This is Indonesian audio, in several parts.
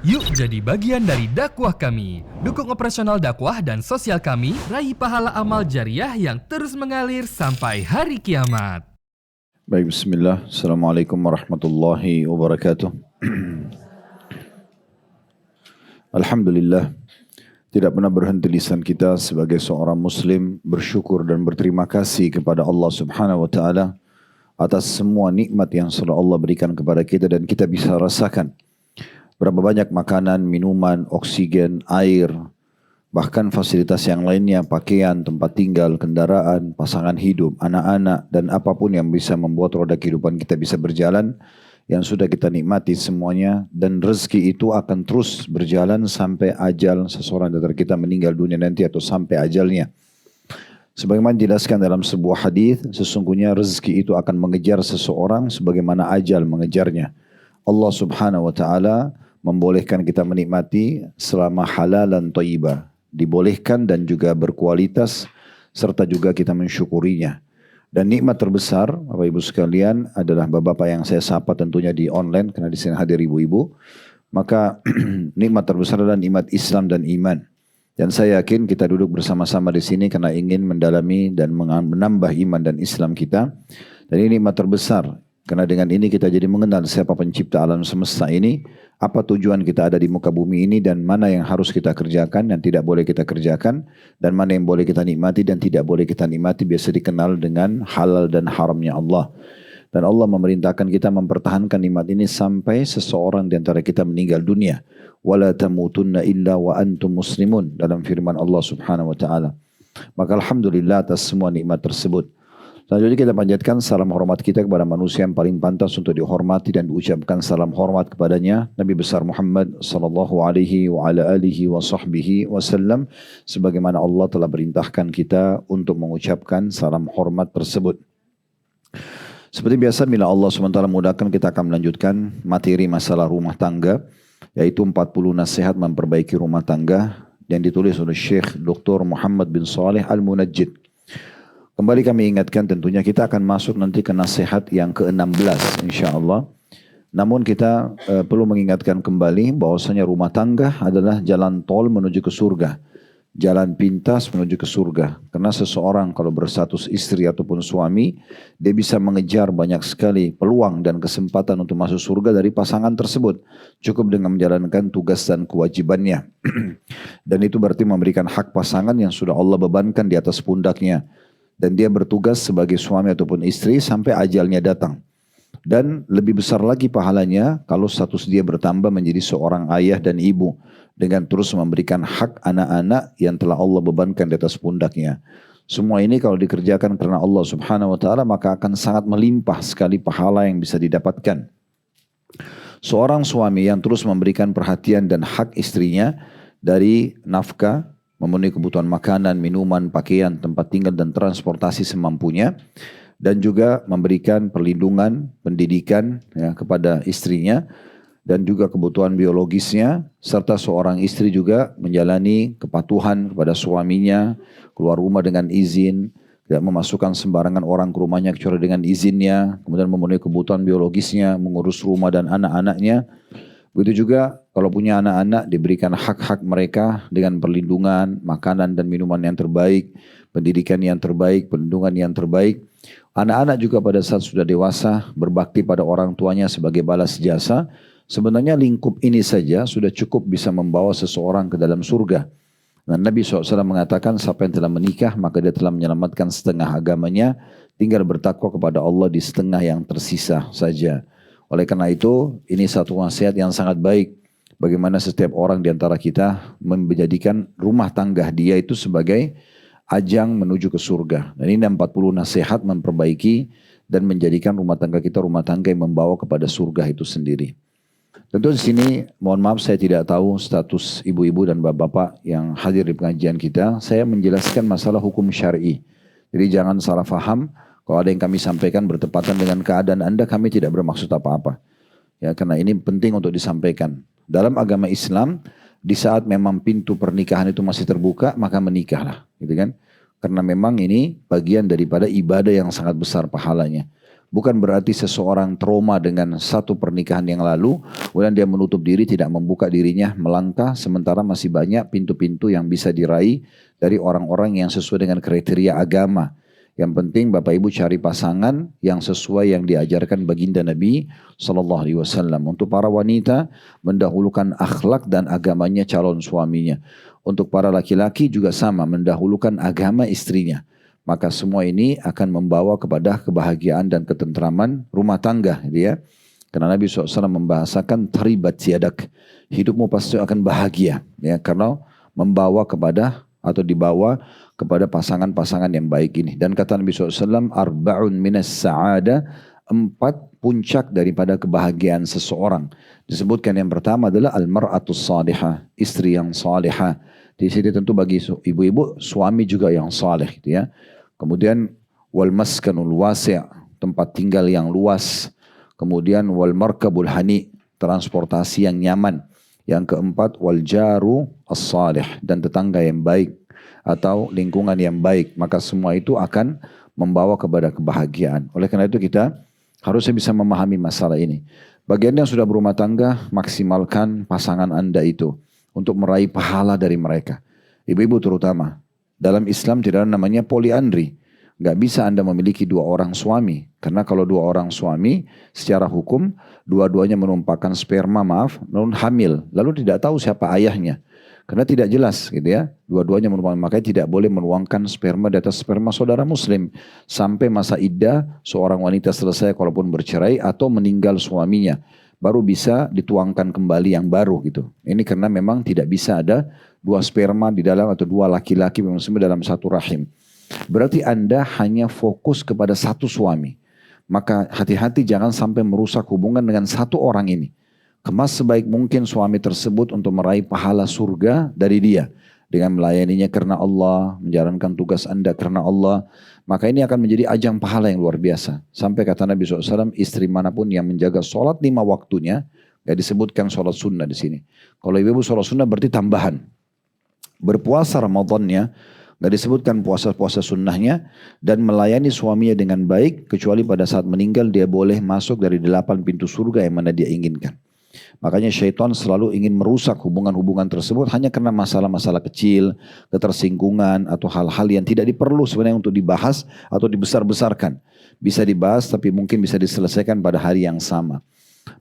Yuk jadi bagian dari dakwah kami. Dukung operasional dakwah dan sosial kami, raih pahala amal jariah yang terus mengalir sampai hari kiamat. Baik, bismillah. Assalamualaikum warahmatullahi wabarakatuh. Alhamdulillah, tidak pernah berhenti lisan kita sebagai seorang muslim bersyukur dan berterima kasih kepada Allah Subhanahu wa taala atas semua nikmat yang selalu Allah berikan kepada kita dan kita bisa rasakan. Berapa banyak makanan, minuman, oksigen, air, bahkan fasilitas yang lainnya, pakaian, tempat tinggal, kendaraan, pasangan hidup, anak-anak, dan apapun yang bisa membuat roda kehidupan kita bisa berjalan, yang sudah kita nikmati semuanya, dan rezeki itu akan terus berjalan sampai ajal seseorang dari kita meninggal dunia nanti atau sampai ajalnya. Sebagaimana dijelaskan dalam sebuah hadis, sesungguhnya rezeki itu akan mengejar seseorang sebagaimana ajal mengejarnya. Allah Subhanahu wa taala membolehkan kita menikmati selama halalan thayyibah, dibolehkan dan juga berkualitas serta juga kita mensyukurinya. Dan nikmat terbesar Bapak Ibu sekalian adalah Bapak-bapak yang saya sapa tentunya di online karena di sini hadir ibu-ibu. Maka nikmat terbesar adalah nikmat Islam dan iman. Dan saya yakin kita duduk bersama-sama di sini karena ingin mendalami dan menambah iman dan Islam kita. Dan ini nikmat terbesar. Karena dengan ini kita jadi mengenal siapa pencipta alam semesta ini, apa tujuan kita ada di muka bumi ini dan mana yang harus kita kerjakan dan tidak boleh kita kerjakan, dan mana yang boleh kita nikmati dan tidak boleh kita nikmati, biasa dikenal dengan halal dan haramnya Allah. Dan Allah memerintahkan kita mempertahankan nikmat ini sampai seseorang di antara kita meninggal dunia. Wala tamutunna illa wa antum muslimun, dalam firman Allah Subhanahu wa taala. Maka alhamdulillah atas semua nikmat tersebut. Selanjutnya kita panjatkan salam hormat kita kepada manusia yang paling pantas untuk dihormati dan diucapkan salam hormat kepadanya, Nabi besar Muhammad sallallahu alaihi wa ala alihi wa sahbihi wasallam, sebagaimana Allah telah perintahkan kita untuk mengucapkan salam hormat tersebut. Seperti biasa, bila Allah SWT mudahkan, kita akan melanjutkan materi masalah rumah tangga, yaitu 40 nasihat memperbaiki rumah tangga yang ditulis oleh Syekh Dr. Muhammad bin Saleh Al-Munajjid. Kembali kami ingatkan, tentunya kita akan masuk nanti ke nasihat yang ke-16 insyaAllah. Namun kita perlu mengingatkan kembali bahwasanya rumah tangga adalah jalan tol menuju ke surga. Jalan pintas menuju ke surga. Karena seseorang kalau berstatus istri ataupun suami, dia bisa mengejar banyak sekali peluang dan kesempatan untuk masuk surga dari pasangan tersebut. Cukup dengan menjalankan tugas dan kewajibannya. Dan itu berarti memberikan hak pasangan yang sudah Allah bebankan di atas pundaknya. Dan dia bertugas sebagai suami ataupun istri sampai ajalnya datang. Dan lebih besar lagi pahalanya kalau status dia bertambah menjadi seorang ayah dan ibu, dengan terus memberikan hak anak-anak yang telah Allah bebankan di atas pundaknya. Semua ini kalau dikerjakan karena Allah Subhanahu wa taala, maka akan sangat melimpah sekali pahala yang bisa didapatkan. Seorang suami yang terus memberikan perhatian dan hak istrinya dari nafkah, memenuhi kebutuhan makanan, minuman, pakaian, tempat tinggal dan transportasi semampunya, dan juga memberikan perlindungan, pendidikan ya, kepada istrinya, dan juga kebutuhan biologisnya, serta seorang istri juga menjalani kepatuhan kepada suaminya, keluar rumah dengan izin, tidak memasukkan sembarangan orang ke rumahnya kecuali dengan izinnya, kemudian memenuhi kebutuhan biologisnya, mengurus rumah dan anak-anaknya. Begitu juga kalau punya anak-anak, diberikan hak-hak mereka dengan perlindungan, makanan dan minuman yang terbaik, pendidikan yang terbaik, perlindungan yang terbaik. Anak-anak juga pada saat sudah dewasa berbakti pada orang tuanya sebagai balas jasa. Sebenarnya lingkup ini saja sudah cukup bisa membawa seseorang ke dalam surga. Dan Nabi SAW mengatakan, siapa yang telah menikah maka dia telah menyelamatkan setengah agamanya, tinggal bertakwa kepada Allah di setengah yang tersisa saja. Oleh karena itu, ini satu nasihat yang sangat baik. Bagaimana setiap orang di antara kita menjadikan rumah tangga dia itu sebagai ajang menuju ke surga. Dan ini 40 nasihat memperbaiki dan menjadikan rumah tangga kita rumah tangga yang membawa kepada surga itu sendiri. Tentu di sini, mohon maaf saya tidak tahu status ibu-ibu dan bapak-bapak yang hadir di pengajian kita. Saya menjelaskan masalah hukum syar'i. Jadi jangan salah faham. Kalau ada yang kami sampaikan bertepatan dengan keadaan Anda, kami tidak bermaksud apa-apa. Ya, karena ini penting untuk disampaikan. Dalam agama Islam, di saat memang pintu pernikahan itu masih terbuka, maka menikahlah, gitu kan? Karena memang ini bagian daripada ibadah yang sangat besar pahalanya. Bukan berarti seseorang trauma dengan satu pernikahan yang lalu, kemudian dia menutup diri, tidak membuka dirinya, melangkah, sementara masih banyak pintu-pintu yang bisa diraih dari orang-orang yang sesuai dengan kriteria agama. Yang penting Bapak Ibu cari pasangan yang sesuai yang diajarkan baginda Nabi Sallallahu Alaihi Wasallam. Untuk para wanita, mendahulukan akhlak dan agamanya calon suaminya. Untuk para laki-laki juga sama, mendahulukan agama istrinya. Maka semua ini akan membawa kepada kebahagiaan dan ketentraman rumah tangga. Gitu ya. Karena Nabi SAW membahasakan taribat siadak. Hidupmu pasti akan bahagia. Ya, karena membawa kepada atau dibawa kepada pasangan-pasangan yang baik ini. Dan kata Nabi SAW, arba'un minas sa'ada, 4 puncak daripada kebahagiaan seseorang. Disebutkan yang pertama adalah al-mar'atus salihah, istri yang salihah. Di sini tentu bagi ibu-ibu, suami juga yang saleh. Gitu ya. Kemudian wal maskanul wasi', tempat tinggal yang luas. Kemudian wal markabul hani, transportasi yang nyaman. Yang keempat wal jaru as-salih, dan tetangga yang baik atau lingkungan yang baik. Maka semua itu akan membawa kepada kebahagiaan. Oleh karena itu kita harusnya bisa memahami masalah ini. Bagi Anda yang sudah berumah tangga, maksimalkan pasangan Anda itu untuk meraih pahala dari mereka. Ibu-ibu terutama. Dalam Islam tidak ada namanya poliandri. Gak bisa Anda memiliki 2 orang suami. Karena kalau 2 orang suami, secara hukum, dua-duanya menumpahkan sperma, namun hamil. Lalu tidak tahu siapa ayahnya. Karena tidak jelas gitu ya. Dua-duanya menumpahkan, makanya tidak boleh menuangkan sperma di atas sperma saudara muslim. Sampai masa iddah, seorang wanita selesai kalaupun bercerai atau meninggal suaminya. Baru bisa dituangkan kembali yang baru gitu. Ini karena memang tidak bisa ada 2 sperma di dalam atau 2 laki-laki muslim dalam satu rahim. Berarti Anda hanya fokus kepada satu suami. Maka hati-hati jangan sampai merusak hubungan dengan satu orang ini. Kemas sebaik mungkin suami tersebut untuk meraih pahala surga dari dia. Dengan melayaninya karena Allah, menjalankan tugas Anda karena Allah. Maka ini akan menjadi ajang pahala yang luar biasa. Sampai kata Nabi SAW, istri manapun yang menjaga sholat 5 waktunya, gak disebutkan sholat sunnah di sini. Kalau ibu sholat sunnah berarti tambahan. Berpuasa Ramadannya, gak disebutkan puasa-puasa sunnahnya, dan melayani suaminya dengan baik, kecuali pada saat meninggal dia boleh masuk dari 8 pintu surga yang mana dia inginkan. Makanya syaitan selalu ingin merusak hubungan-hubungan tersebut hanya karena masalah-masalah kecil, ketersinggungan, atau hal-hal yang tidak diperlu sebenarnya untuk dibahas atau dibesar-besarkan. Bisa dibahas tapi mungkin bisa diselesaikan pada hari yang sama.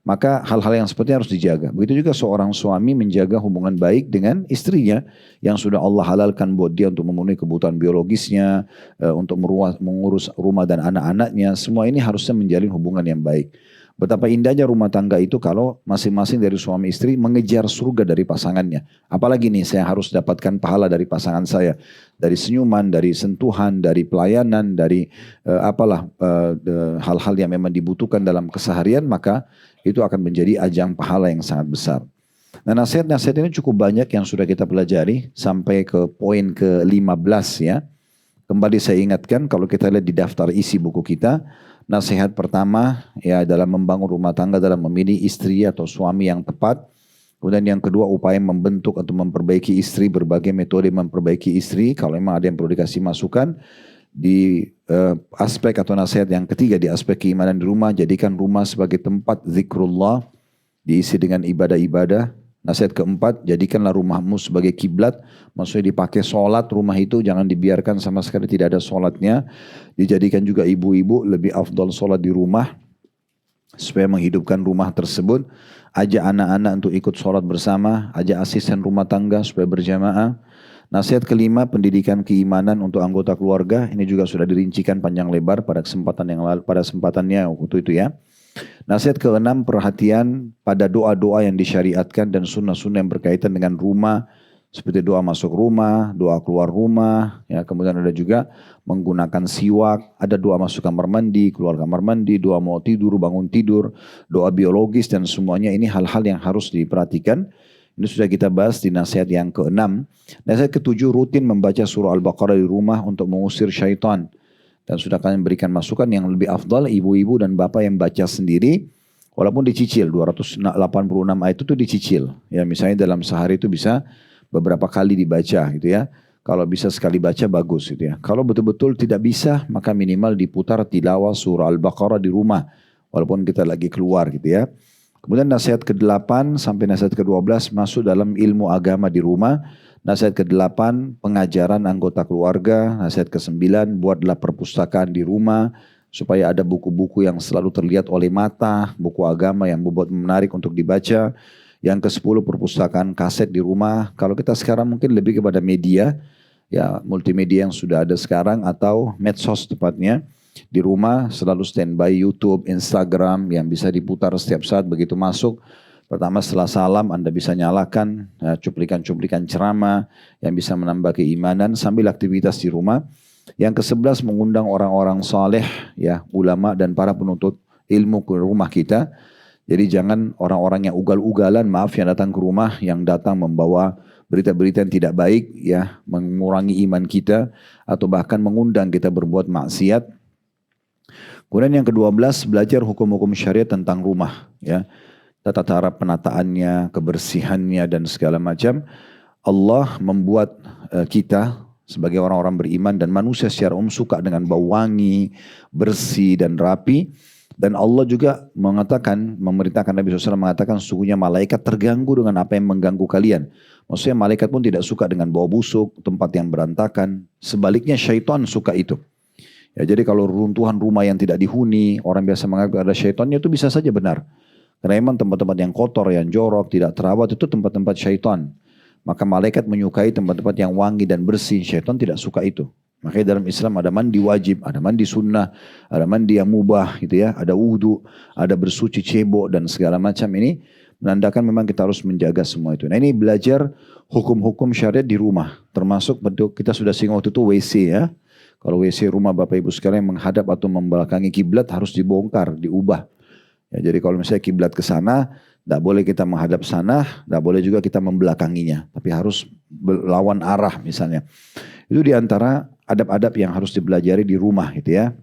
Maka hal-hal yang seperti harus dijaga. Begitu juga seorang suami menjaga hubungan baik dengan istrinya yang sudah Allah halalkan buat dia untuk memenuhi kebutuhan biologisnya, untuk mengurus rumah dan anak-anaknya. Semua ini harusnya menjalin hubungan yang baik. Betapa indahnya rumah tangga itu kalau masing-masing dari suami istri mengejar surga dari pasangannya. Apalagi nih saya harus dapatkan pahala dari pasangan saya. Dari senyuman, dari sentuhan, dari pelayanan, dari hal-hal yang memang dibutuhkan dalam keseharian. Maka itu akan menjadi ajang pahala yang sangat besar. Nah nasihat-nasihat ini cukup banyak yang sudah kita pelajari. Sampai ke poin ke-15 ya. Kembali saya ingatkan kalau kita lihat di daftar isi buku kita. Nasihat pertama ya dalam membangun rumah tangga dalam memilih istri atau suami yang tepat. Kemudian yang kedua upaya membentuk atau memperbaiki istri, berbagai metode memperbaiki istri. Kalau memang ada yang perlu dikasih masukan di aspek atau nasihat yang ketiga di aspek keimanan di rumah, jadikan rumah sebagai tempat zikrullah, diisi dengan ibadah-ibadah. Nasihat keempat, jadikanlah rumahmu sebagai kiblat, maksudnya dipakai sholat rumah itu, jangan dibiarkan sama sekali tidak ada sholatnya. Dijadikan juga ibu-ibu lebih afdal sholat di rumah, supaya menghidupkan rumah tersebut. Ajak anak-anak untuk ikut sholat bersama, ajak asisten rumah tangga supaya berjamaah. Nasihat kelima, pendidikan keimanan untuk anggota keluarga, ini juga sudah dirincikan panjang lebar pada kesempatan yang lalu, pada kesempatannya waktu itu ya. Nasihat keenam, perhatian pada doa-doa yang disyariatkan dan sunnah-sunnah yang berkaitan dengan rumah. Seperti doa masuk rumah, doa keluar rumah. Ya, kemudian ada juga menggunakan siwak. Ada doa masuk kamar mandi, keluar kamar mandi, doa mau tidur, bangun tidur, doa biologis dan semuanya ini hal-hal yang harus diperhatikan. Ini sudah kita bahas di nasihat yang keenam. Nasihat ketujuh, rutin membaca surah Al-Baqarah di rumah untuk mengusir syaitan. Dan sudah kalian berikan masukan yang lebih afdal ibu-ibu dan bapak yang baca sendiri. Walaupun dicicil 286 ayat itu dicicil. Ya misalnya dalam sehari itu bisa beberapa kali dibaca gitu ya. Kalau bisa sekali baca bagus gitu ya. Kalau betul-betul tidak bisa maka minimal diputar tilawah surah Al-Baqarah di rumah. Walaupun kita lagi keluar gitu ya. Kemudian nasihat ke-8 sampai nasihat ke-12 masuk dalam ilmu agama di rumah. Nasihat ke-8 pengajaran anggota keluarga. Nasihat ke-9 buatlah perpustakaan di rumah. Supaya ada buku-buku yang selalu terlihat oleh mata. Buku agama yang membuat menarik untuk dibaca. Yang ke-10 perpustakaan kaset di rumah. Kalau kita sekarang mungkin lebih kepada media. Ya multimedia yang sudah ada sekarang atau medsos tepatnya di rumah selalu standby YouTube, Instagram yang bisa diputar setiap saat begitu masuk. Pertama setelah salam Anda bisa nyalakan cuplikan-cuplikan ceramah yang bisa menambah keimanan sambil aktivitas di rumah. Yang ke-11 mengundang orang-orang saleh ya ulama dan para penuntut ilmu ke rumah kita. Jadi jangan orang-orang yang ugal-ugalan maaf yang datang ke rumah yang datang membawa berita-berita yang tidak baik ya mengurangi iman kita atau bahkan mengundang kita berbuat maksiat. Kemudian yang ke-12 belajar hukum-hukum syariat tentang rumah ya. Tata cara penataannya, kebersihannya dan segala macam. Allah membuat kita sebagai orang-orang beriman dan manusia secara umum suka dengan bau wangi, bersih dan rapi. Dan Allah juga mengatakan, memerintahkan Nabi SAW mengatakan sesungguhnya malaikat terganggu dengan apa yang mengganggu kalian. Maksudnya malaikat pun tidak suka dengan bau busuk, tempat yang berantakan. Sebaliknya syaitan suka itu. Ya, jadi kalau runtuhan rumah yang tidak dihuni, orang biasa menganggap ada syaitannya itu bisa saja benar. Karena memang tempat-tempat yang kotor, yang jorok, tidak terawat itu tempat-tempat syaitan. Maka malaikat menyukai tempat-tempat yang wangi dan bersih. Syaitan tidak suka itu. Makanya dalam Islam ada mandi wajib, ada mandi sunnah, ada mandi yang mubah gitu ya, ada wudu, ada bersuci cebok dan segala macam ini menandakan memang kita harus menjaga semua itu. Nah ini belajar hukum-hukum syariat di rumah, termasuk bentuk kita sudah singgung waktu itu WC ya. Kalau WC rumah Bapak Ibu sekalian menghadap atau membelakangi kiblat harus dibongkar, diubah. Ya, jadi kalau misalnya kiblat ke sana, tidak boleh kita menghadap sana, tidak boleh juga kita membelakanginya, tapi harus lawan arah misalnya. Itu diantara adab-adab yang harus dipelajari di rumah gitu ya.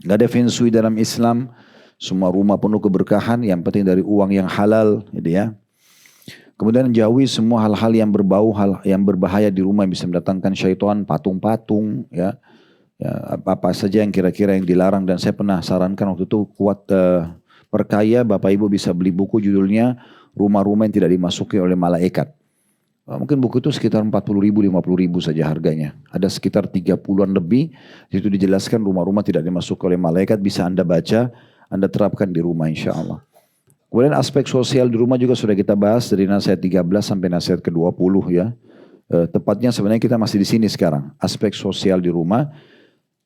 Gak ada feng shui dalam Islam. Semua rumah penuh keberkahan. Yang penting dari uang yang halal gitu ya. Kemudian jauhi semua hal-hal yang berbau, hal yang berbahaya di rumah yang bisa mendatangkan syaitan, patung-patung ya. Ya apa-apa saja yang kira-kira yang dilarang. Dan saya pernah sarankan waktu itu kuat perkaya Bapak Ibu bisa beli buku judulnya Rumah-Rumah yang Tidak Dimasuki Oleh Malaikat. Mungkin buku itu sekitar 40 ribu, 50 ribu saja harganya. Ada sekitar 30-an lebih. Di situ dijelaskan rumah-rumah tidak dimasuki oleh malaikat. Bisa Anda baca, Anda terapkan di rumah insya Allah. Kemudian aspek sosial di rumah juga sudah kita bahas dari nasihat 13 sampai nasihat ke-20 ya. Tepatnya sebenarnya kita masih di sini sekarang. Aspek sosial di rumah.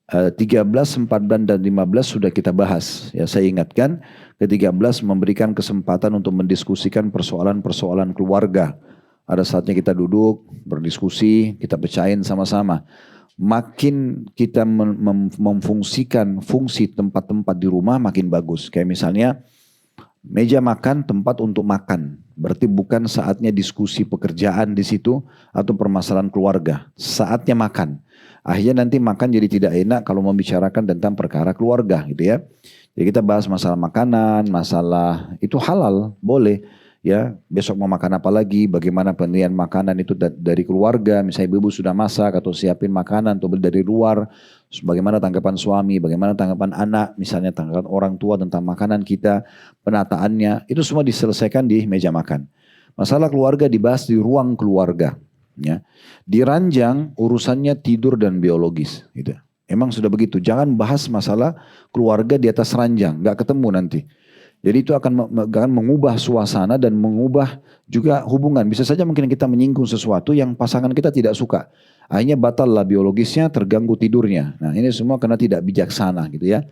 13, 14 dan 15 sudah kita bahas. Ya, saya ingatkan ke-13 memberikan kesempatan untuk mendiskusikan persoalan-persoalan keluarga. Ada saatnya kita duduk, berdiskusi, kita pecahin sama-sama. Makin kita memfungsikan fungsi tempat-tempat di rumah makin bagus. Kayak misalnya meja makan tempat untuk makan. Berarti bukan saatnya diskusi pekerjaan di situ atau permasalahan keluarga. Saatnya makan. Akhirnya nanti makan jadi tidak enak kalau membicarakan tentang perkara keluarga gitu ya. Jadi kita bahas masalah makanan, masalah itu halal, boleh. Ya, besok mau makan apa lagi, bagaimana pilihan makanan itu dari keluarga, misalnya ibu sudah masak atau siapin makanan atau beli dari luar, bagaimana tanggapan suami, bagaimana tanggapan anak, misalnya tanggapan orang tua tentang makanan kita, penataannya, itu semua diselesaikan di meja makan. Masalah keluarga dibahas di ruang keluarga. Ya. Di ranjang urusannya tidur dan biologis. Gitu. Emang sudah begitu, jangan bahas masalah keluarga di atas ranjang, gak ketemu nanti. Jadi itu akan mengubah suasana dan mengubah juga hubungan. Bisa saja mungkin kita menyinggung sesuatu yang pasangan kita tidak suka. Akhirnya batal lah biologisnya, terganggu tidurnya. Nah ini semua karena tidak bijaksana gitu ya.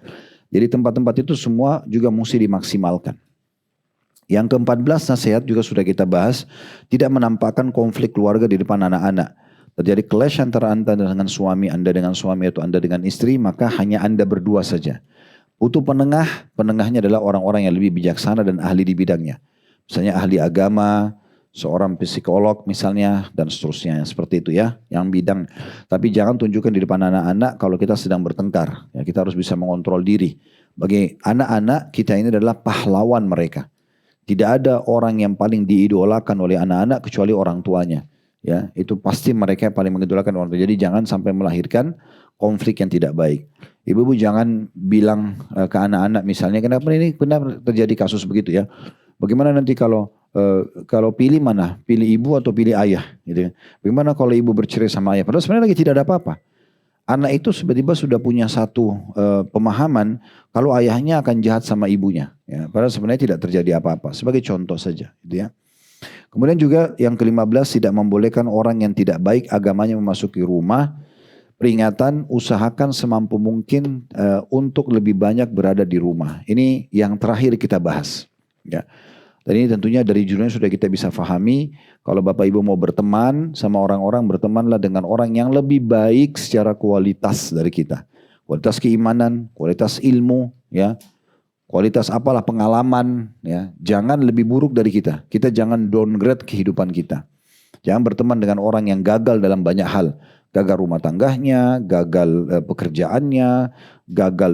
Jadi tempat-tempat itu semua juga mesti dimaksimalkan. Yang ke-14 nasihat juga sudah kita bahas. Tidak menampakkan konflik keluarga di depan anak-anak. Terjadi clash antara Anda dengan suami, Anda dengan suami atau Anda dengan istri, maka hanya Anda berdua saja. Butuh penengah, penengahnya adalah orang-orang yang lebih bijaksana dan ahli di bidangnya. Misalnya ahli agama, seorang psikolog misalnya, dan seterusnya. Seperti itu ya, yang bidang. Tapi jangan tunjukkan di depan anak-anak kalau kita sedang bertengkar. Ya, kita harus bisa mengontrol diri. Bagi anak-anak, kita ini adalah pahlawan mereka. Tidak ada orang yang paling diidolakan oleh anak-anak kecuali orang tuanya. Ya, itu pasti mereka yang paling mengidolakan orang tua. Jadi jangan sampai melahirkan konflik yang tidak baik. Ibu-ibu jangan bilang ke anak-anak misalnya, kenapa ini benar terjadi kasus begitu ya. Bagaimana nanti kalau pilih mana? Pilih ibu atau pilih ayah gitu ya. Bagaimana kalau ibu bercerai sama ayah? Padahal sebenarnya lagi tidak ada apa-apa. Anak itu tiba-tiba sudah punya satu pemahaman kalau ayahnya akan jahat sama ibunya. Ya, padahal sebenarnya tidak terjadi apa-apa. Sebagai contoh saja, gitu ya. Kemudian juga yang ke-15 tidak membolehkan orang yang tidak baik agamanya memasuki rumah. Peringatan usahakan semampu mungkin untuk lebih banyak berada di rumah. Ini yang terakhir kita bahas. Ya. Dan ini tentunya dari judulnya sudah kita bisa fahami, kalau Bapak Ibu mau berteman sama orang-orang, bertemanlah dengan orang yang lebih baik secara kualitas dari kita. Kualitas keimanan, kualitas ilmu, ya, kualitas apalah pengalaman, ya. Jangan lebih buruk dari kita. Kita jangan downgrade kehidupan kita. Jangan berteman dengan orang yang gagal dalam banyak hal. Gagal rumah tangganya, gagal pekerjaannya, gagal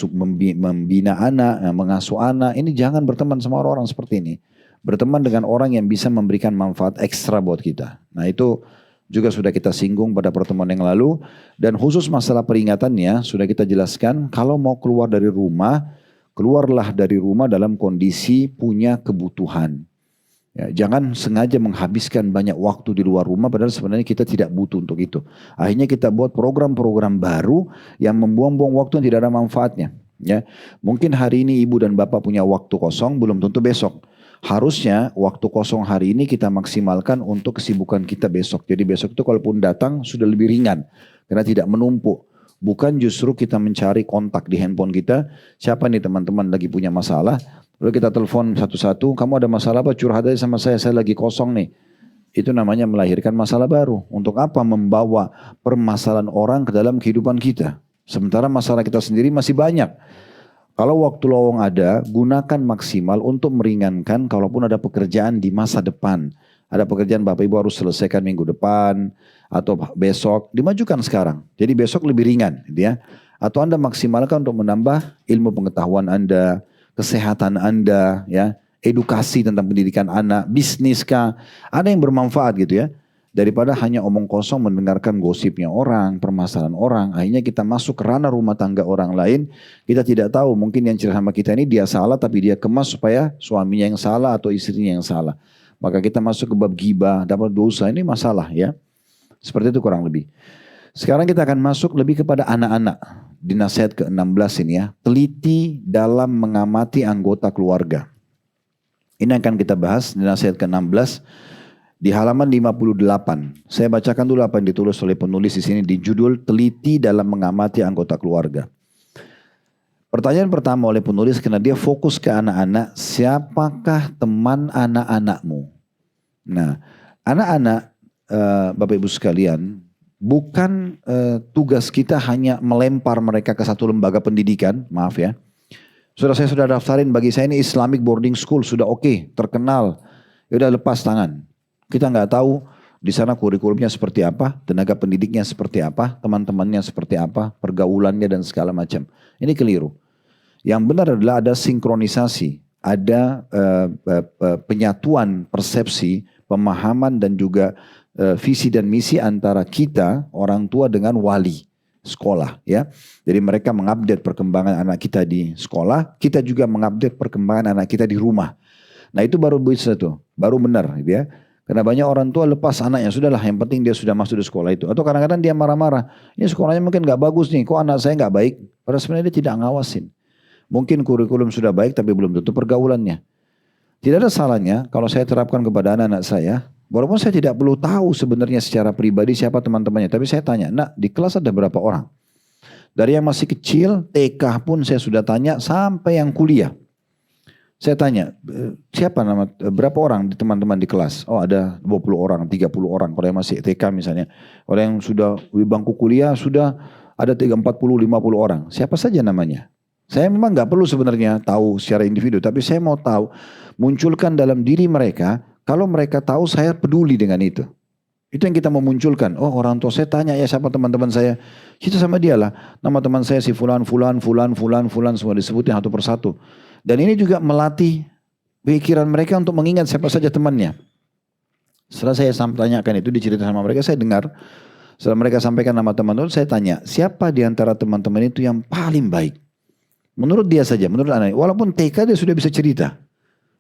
membina anak, mengasuh anak. Ini jangan berteman sama orang-orang seperti ini. Berteman dengan orang yang bisa memberikan manfaat ekstra buat kita. Nah itu juga sudah kita singgung pada pertemuan yang lalu. Dan khusus masalah peringatannya sudah kita jelaskan. Kalau mau keluar dari rumah, keluarlah dari rumah dalam kondisi punya kebutuhan. Ya, jangan sengaja menghabiskan banyak waktu di luar rumah padahal sebenarnya kita tidak butuh untuk itu. Akhirnya kita buat program-program baru yang membuang-buang waktu yang tidak ada manfaatnya. Ya, mungkin hari ini ibu dan bapak punya waktu kosong, belum tentu besok. Harusnya waktu kosong hari ini kita maksimalkan untuk kesibukan kita besok. Jadi besok itu kalaupun datang sudah lebih ringan karena tidak menumpuk. Bukan justru kita mencari kontak di handphone kita, siapa nih teman-teman lagi punya masalah. Lalu kita telepon satu-satu, kamu ada masalah apa? Curhat aja sama saya lagi kosong nih. Itu namanya melahirkan masalah baru. Untuk apa membawa permasalahan orang ke dalam kehidupan kita? Sementara masalah kita sendiri masih banyak. Kalau waktu lowong ada, gunakan maksimal untuk meringankan kalaupun ada pekerjaan di masa depan. Ada pekerjaan Bapak Ibu harus selesaikan minggu depan atau besok, dimajukan sekarang. Jadi besok lebih ringan, gitu ya. Atau Anda maksimalkan untuk menambah ilmu pengetahuan Anda, kesehatan Anda, ya, edukasi tentang pendidikan anak, bisnis kah, ada yang bermanfaat gitu ya. Daripada hanya omong kosong mendengarkan gosipnya orang, permasalahan orang, akhirnya kita masuk ke ranah rumah tangga orang lain, kita tidak tahu mungkin yang cerita sama kita ini dia salah tapi dia kemas supaya suaminya yang salah atau istrinya yang salah. Maka kita masuk ke bab ghibah, dapat dosa, ini masalah ya. Seperti itu kurang lebih. Sekarang kita akan masuk lebih kepada anak-anak. Di nasihat ke-16 ini ya. Teliti dalam mengamati anggota keluarga. Ini akan kita bahas di nasihat ke-16 di halaman 58. Saya bacakan dulu apa yang ditulis oleh penulis di sini di judul Teliti dalam mengamati anggota keluarga. Pertanyaan pertama oleh penulis karena dia fokus ke anak-anak, siapakah teman anak-anakmu? Nah, anak-anak Bapak Ibu sekalian, bukan tugas kita hanya melempar mereka ke satu lembaga pendidikan, maaf ya. Saya sudah daftarin, bagi saya ini Islamic boarding school, sudah oke, terkenal. Ya udah lepas tangan. Kita nggak tahu di sana kurikulumnya seperti apa, tenaga pendidiknya seperti apa, teman-temannya seperti apa, pergaulannya dan segala macam. Ini keliru. Yang benar adalah ada sinkronisasi, ada penyatuan persepsi, pemahaman dan juga visi dan misi antara kita, orang tua dengan wali sekolah ya. Jadi mereka mengupdate perkembangan anak kita di sekolah, kita juga mengupdate perkembangan anak kita di rumah. Nah itu baru bisa tuh, baru benar gitu ya. Karena banyak orang tua lepas anaknya, sudahlah yang penting dia sudah masuk di sekolah itu. Atau kadang-kadang dia marah-marah, ini sekolahnya mungkin gak bagus nih, kok anak saya gak baik? Padahal sebenarnya dia tidak ngawasin. Mungkin kurikulum sudah baik tapi belum tentu pergaulannya. Tidak ada salahnya kalau saya terapkan kepada anak-anak saya, walaupun saya tidak perlu tahu sebenarnya secara pribadi siapa teman-temannya. Tapi saya tanya, nak di kelas ada berapa orang? Dari yang masih kecil, TK pun saya sudah tanya sampai yang kuliah. Saya tanya, berapa orang di teman-teman di kelas? Oh ada 20 orang, 30 orang. Kalau yang masih TK misalnya. Kalau yang sudah di bangku kuliah sudah ada 40, 50 orang. Siapa saja namanya? Saya memang nggak perlu sebenarnya tahu secara individu. Tapi saya mau tahu, munculkan dalam diri mereka, kalau mereka tahu saya peduli dengan itu. Itu yang kita mau munculkan. Oh orang tua saya tanya ya siapa teman-teman saya. Itu sama dia lah. Nama teman saya si fulan, semua disebutin satu persatu. Dan ini juga melatih pikiran mereka untuk mengingat siapa saja temannya. Setelah saya tanyakan itu, diceritakan sama mereka, saya dengar. Setelah mereka sampaikan nama teman-teman, saya tanya, siapa di antara teman-teman itu yang paling baik? Menurut dia saja, menurut anak. Walaupun TK dia sudah bisa cerita.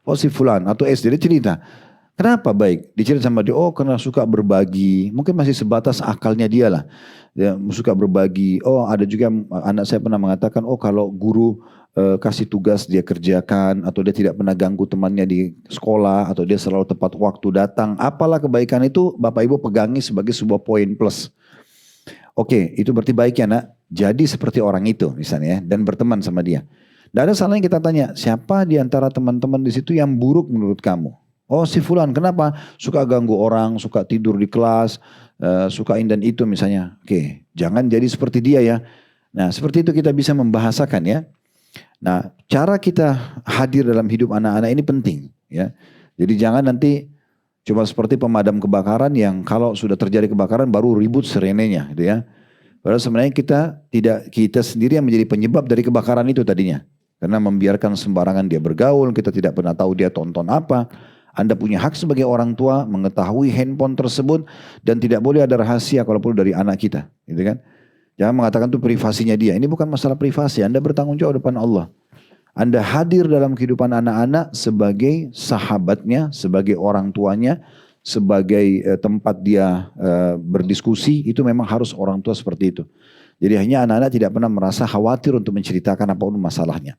Oh si fulan atau SD dia cerita. Kenapa baik? Dicerita sama dia, oh karena suka berbagi. Mungkin masih sebatas akalnya dia lah. Dia suka berbagi. Oh ada juga anak saya pernah mengatakan, oh kalau guru kasih tugas dia kerjakan. Atau dia tidak pernah ganggu temannya di sekolah. Atau dia selalu tepat waktu datang. Apalah kebaikan itu Bapak Ibu pegangi sebagai sebuah poin plus. Oke, itu berarti baik ya nak. Jadi seperti orang itu misalnya ya. Dan berteman sama dia. Tidak ada salahnya kita tanya, siapa di antara teman-teman di situ yang buruk menurut kamu? Oh si fulan, kenapa? Suka ganggu orang, suka tidur di kelas, suka ini dan itu misalnya. Oke, jangan jadi seperti dia ya. Nah seperti itu kita bisa membahasakan ya. Nah cara kita hadir dalam hidup anak-anak ini penting ya. Jadi jangan nanti cuma seperti pemadam kebakaran yang kalau sudah terjadi kebakaran baru ribut serenenya gitu ya. Padahal sebenarnya kita sendiri yang menjadi penyebab dari kebakaran itu tadinya. Karena membiarkan sembarangan dia bergaul, kita tidak pernah tahu dia tonton apa. Anda punya hak sebagai orang tua mengetahui handphone tersebut dan tidak boleh ada rahasia kalau perlu dari anak kita, gitu kan? Jangan mengatakan itu privasinya dia. Ini bukan masalah privasi, Anda bertanggung jawab depan Allah. Anda hadir dalam kehidupan anak-anak sebagai sahabatnya, sebagai orang tuanya, sebagai tempat dia berdiskusi, itu memang harus orang tua seperti itu. Jadi hanya anak-anak tidak pernah merasa khawatir untuk menceritakan apapun masalahnya.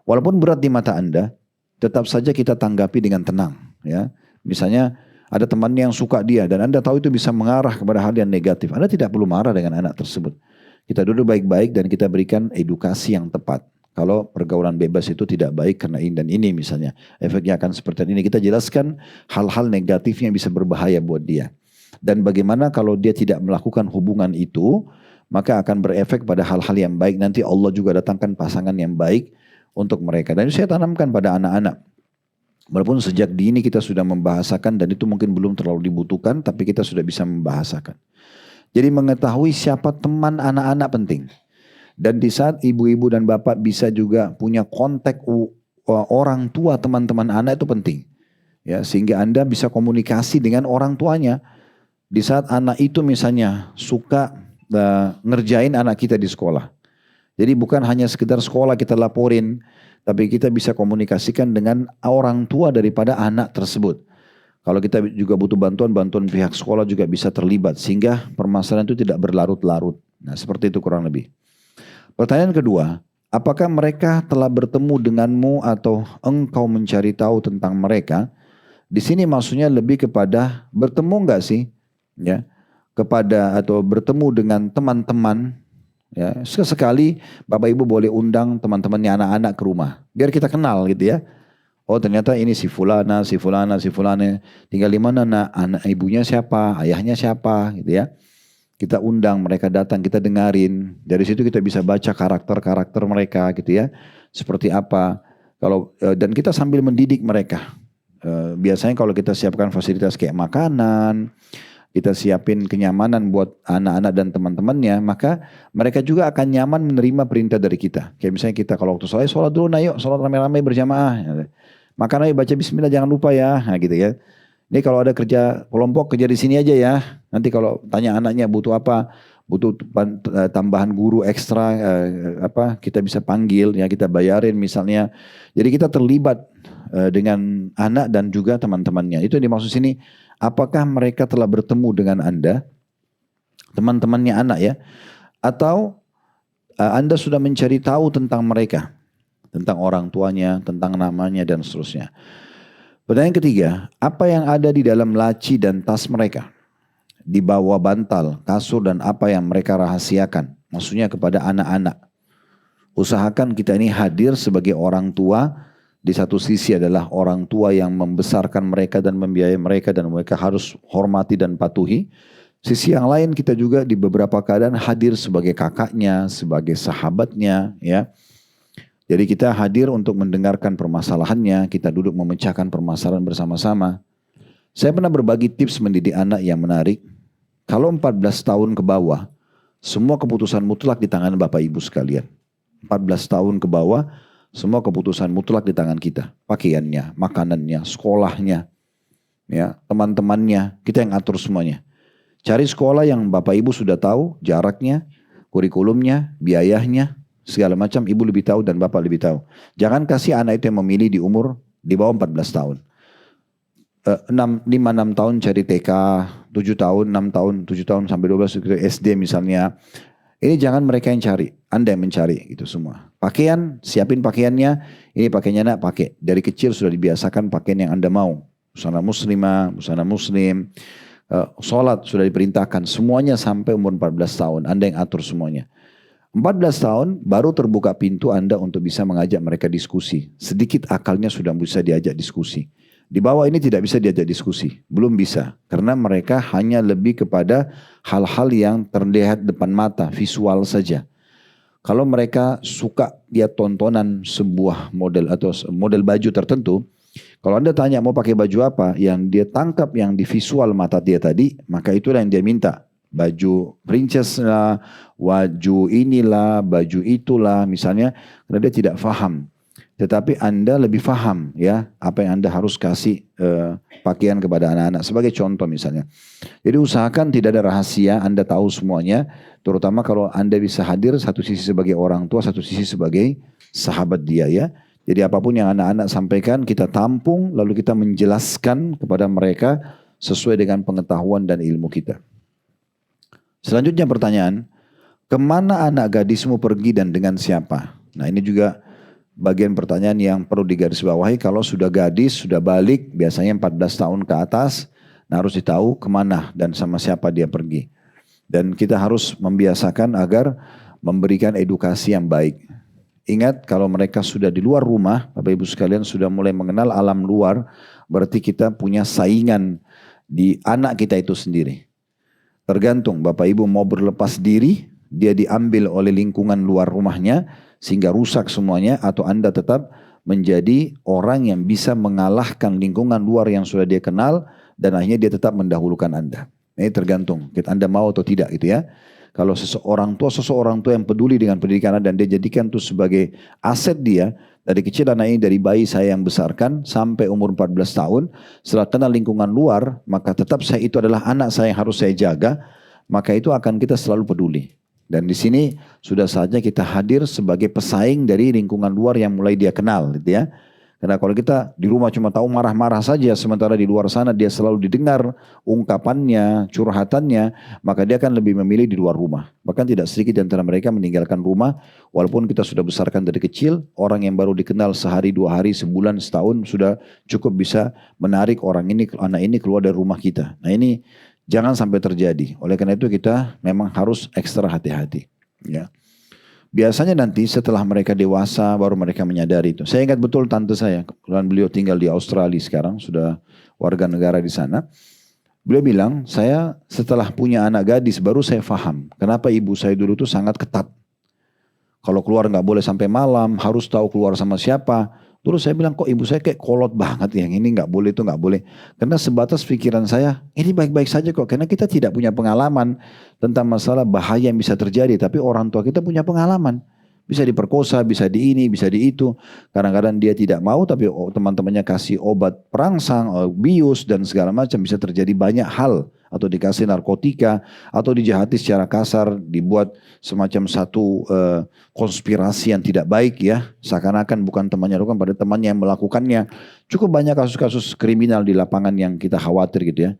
Walaupun berat di mata Anda, tetap saja kita tanggapi dengan tenang. Ya, misalnya ada temannya yang suka dia dan Anda tahu itu bisa mengarah kepada hal yang negatif. Anda tidak perlu marah dengan anak tersebut. Kita duduk baik-baik dan kita berikan edukasi yang tepat. Kalau pergaulan bebas itu tidak baik karena ini dan ini misalnya. Efeknya akan seperti ini. Kita jelaskan hal-hal negatifnya yang bisa berbahaya buat dia. Dan bagaimana kalau dia tidak melakukan hubungan itu, maka akan berefek pada hal-hal yang baik. Nanti Allah juga datangkan pasangan yang baik untuk mereka. Dan itu saya tanamkan pada anak-anak. Walaupun sejak dini kita sudah membahasakan dan itu mungkin belum terlalu dibutuhkan, tapi kita sudah bisa membahasakan. Jadi mengetahui siapa teman anak-anak penting. Dan di saat ibu-ibu dan bapak bisa juga punya kontak orang tua teman-teman anak itu penting. Ya, sehingga Anda bisa komunikasi dengan orang tuanya. Di saat anak itu misalnya suka ngerjain anak kita di sekolah. Jadi bukan hanya sekedar sekolah kita laporin, tapi kita bisa komunikasikan dengan orang tua daripada anak tersebut. Kalau kita juga butuh bantuan pihak sekolah juga bisa terlibat sehingga permasalahan itu tidak berlarut-larut. Nah, seperti itu kurang lebih. Pertanyaan kedua, apakah mereka telah bertemu denganmu atau engkau mencari tahu tentang mereka? Di sini maksudnya lebih kepada bertemu enggak sih? Ya, kepada atau bertemu dengan teman-teman. Ya, sekali Bapak Ibu boleh undang teman-temannya anak-anak ke rumah. Biar kita kenal gitu ya. Oh ternyata ini si fulana, si fulana, si fulana. Tinggal di mana nak? Anak ibunya siapa? Ayahnya siapa? Gitu ya. Kita undang mereka datang, kita dengarin. Dari situ kita bisa baca karakter-karakter mereka gitu ya. Seperti apa. Dan kita sambil mendidik mereka. Biasanya kalau kita siapkan fasilitas kayak makanan, kita siapin kenyamanan buat anak-anak dan teman-temannya, maka mereka juga akan nyaman menerima perintah dari kita. Kayak misalnya kita kalau waktu sholat dulu, nah yuk sholat rame-rame berjamaah. Makan ayo baca bismillah jangan lupa ya, nah gitu ya. Ini kalau ada kerja kelompok kerja di sini aja ya. Nanti kalau tanya anaknya butuh apa, butuh tambahan guru ekstra, kita bisa panggil ya, kita bayarin misalnya. Jadi kita terlibat dengan anak dan juga teman-temannya. Itu yang dimaksud sini. Apakah mereka telah bertemu dengan Anda, teman-temannya anak ya, atau Anda sudah mencari tahu tentang mereka, tentang orang tuanya, tentang namanya dan seterusnya. Pertanyaan ketiga, apa yang ada di dalam laci dan tas mereka, di bawah bantal, kasur dan apa yang mereka rahasiakan, maksudnya kepada anak-anak. Usahakan kita ini hadir sebagai orang tua. Di satu sisi adalah orang tua yang membesarkan mereka dan membiayai mereka dan mereka harus hormati dan patuhi. Sisi yang lain kita juga di beberapa keadaan hadir sebagai kakaknya, sebagai sahabatnya ya. Jadi kita hadir untuk mendengarkan permasalahannya, kita duduk memecahkan permasalahan bersama-sama. Saya pernah berbagi tips mendidik anak yang menarik. Kalau 14 tahun ke bawah, semua keputusan mutlak di tangan Bapak Ibu sekalian. 14 tahun ke bawah, semua keputusan mutlak di tangan kita. Pakaiannya, makanannya, sekolahnya. ya, teman-temannya, kita yang atur semuanya. Cari sekolah yang Bapak Ibu sudah tahu jaraknya, kurikulumnya, biayanya, segala macam Ibu lebih tahu dan Bapak lebih tahu. Jangan kasih anak itu yang memilih di umur di bawah 14 tahun. 5-6 tahun cari TK, 7 tahun, 6 tahun, 7 tahun sampai 12 SD misalnya. Ini jangan mereka yang cari, Anda yang mencari itu semua. Pakaian, siapin pakaiannya, ini pakaiannya nak pakai. Dari kecil sudah dibiasakan pakaian yang Anda mau. Busana muslimah, busana muslim, sholat sudah diperintahkan. Semuanya sampai umur 14 tahun, Anda yang atur semuanya. 14 tahun baru terbuka pintu Anda untuk bisa mengajak mereka diskusi. Sedikit akalnya sudah bisa diajak diskusi. Di bawah ini tidak bisa diajak diskusi, belum bisa. Karena mereka hanya lebih kepada hal-hal yang terlihat depan mata, visual saja. Kalau mereka suka lihat tontonan sebuah model atau model baju tertentu, kalau Anda tanya mau pakai baju apa, yang dia tangkap yang di visual mata dia tadi, maka itulah yang dia minta. Baju princess lah, baju inilah, baju itulah misalnya, karena dia tidak faham. Tetapi Anda lebih faham ya apa yang Anda harus kasih pakaian kepada anak-anak. Sebagai contoh misalnya. Jadi usahakan tidak ada rahasia, Anda tahu semuanya. Terutama kalau Anda bisa hadir satu sisi sebagai orang tua, satu sisi sebagai sahabat dia ya. Jadi apapun yang anak-anak sampaikan kita tampung lalu kita menjelaskan kepada mereka sesuai dengan pengetahuan dan ilmu kita. Selanjutnya pertanyaan, kemana anak gadismu pergi dan dengan siapa? Nah ini juga bagian pertanyaan yang perlu digarisbawahi. Kalau sudah gadis, sudah balik, biasanya 14 tahun ke atas, nah harus ditahu kemana dan sama siapa dia pergi. Dan kita harus membiasakan agar memberikan edukasi yang baik. Ingat kalau mereka sudah di luar rumah, Bapak Ibu sekalian sudah mulai mengenal alam luar, berarti kita punya saingan di anak kita itu sendiri. Tergantung Bapak Ibu mau berlepas diri, dia diambil oleh lingkungan luar rumahnya, sehingga rusak semuanya, atau Anda tetap menjadi orang yang bisa mengalahkan lingkungan luar yang sudah dia kenal dan akhirnya dia tetap mendahulukan Anda. Ini tergantung Anda mau atau tidak gitu ya. Kalau seseorang tua yang peduli dengan pendidikan Anda dan dia jadikan itu sebagai aset dia, dari kecil anak ini dari bayi saya yang besarkan sampai umur 14 tahun, setelah kenal lingkungan luar, maka tetap saya itu adalah anak saya yang harus saya jaga, maka itu akan kita selalu peduli. Dan di sini sudah saatnya kita hadir sebagai pesaing dari lingkungan luar yang mulai dia kenal gitu ya. Karena kalau kita di rumah cuma tahu marah-marah saja, sementara di luar sana dia selalu didengar ungkapannya, curhatannya, maka dia akan lebih memilih di luar rumah. Bahkan tidak sedikit di antara mereka meninggalkan rumah, walaupun kita sudah besarkan dari kecil, orang yang baru dikenal sehari, 2 hari, sebulan, setahun sudah cukup bisa menarik orang ini, anak ini keluar dari rumah kita. Nah ini jangan sampai terjadi. Oleh karena itu kita memang harus ekstra hati-hati. Ya. Biasanya nanti setelah mereka dewasa baru mereka menyadari itu. Saya ingat betul tante saya, kebetulan beliau tinggal di Australia sekarang, sudah warga negara di sana. Beliau bilang, saya setelah punya anak gadis baru saya paham kenapa ibu saya dulu itu sangat ketat. Kalau keluar nggak boleh sampai malam, harus tahu keluar sama siapa. Terus saya bilang, kok ibu saya kayak kolot banget, yang ini nggak boleh, itu nggak boleh. Karena sebatas pikiran saya, ini baik-baik saja kok. Karena kita tidak punya pengalaman tentang masalah bahaya yang bisa terjadi. Tapi orang tua kita punya pengalaman. Bisa diperkosa, bisa di ini, bisa di itu. Kadang-kadang dia tidak mau, tapi teman-temannya kasih obat perangsang, bius, dan segala macam. Bisa terjadi banyak hal. Atau dikasih narkotika, atau dijahati secara kasar, dibuat semacam satu konspirasi yang tidak baik ya. Seakan-akan bukan temannya lakukan, pada temannya yang melakukannya. Cukup banyak kasus-kasus kriminal di lapangan yang kita khawatir gitu ya.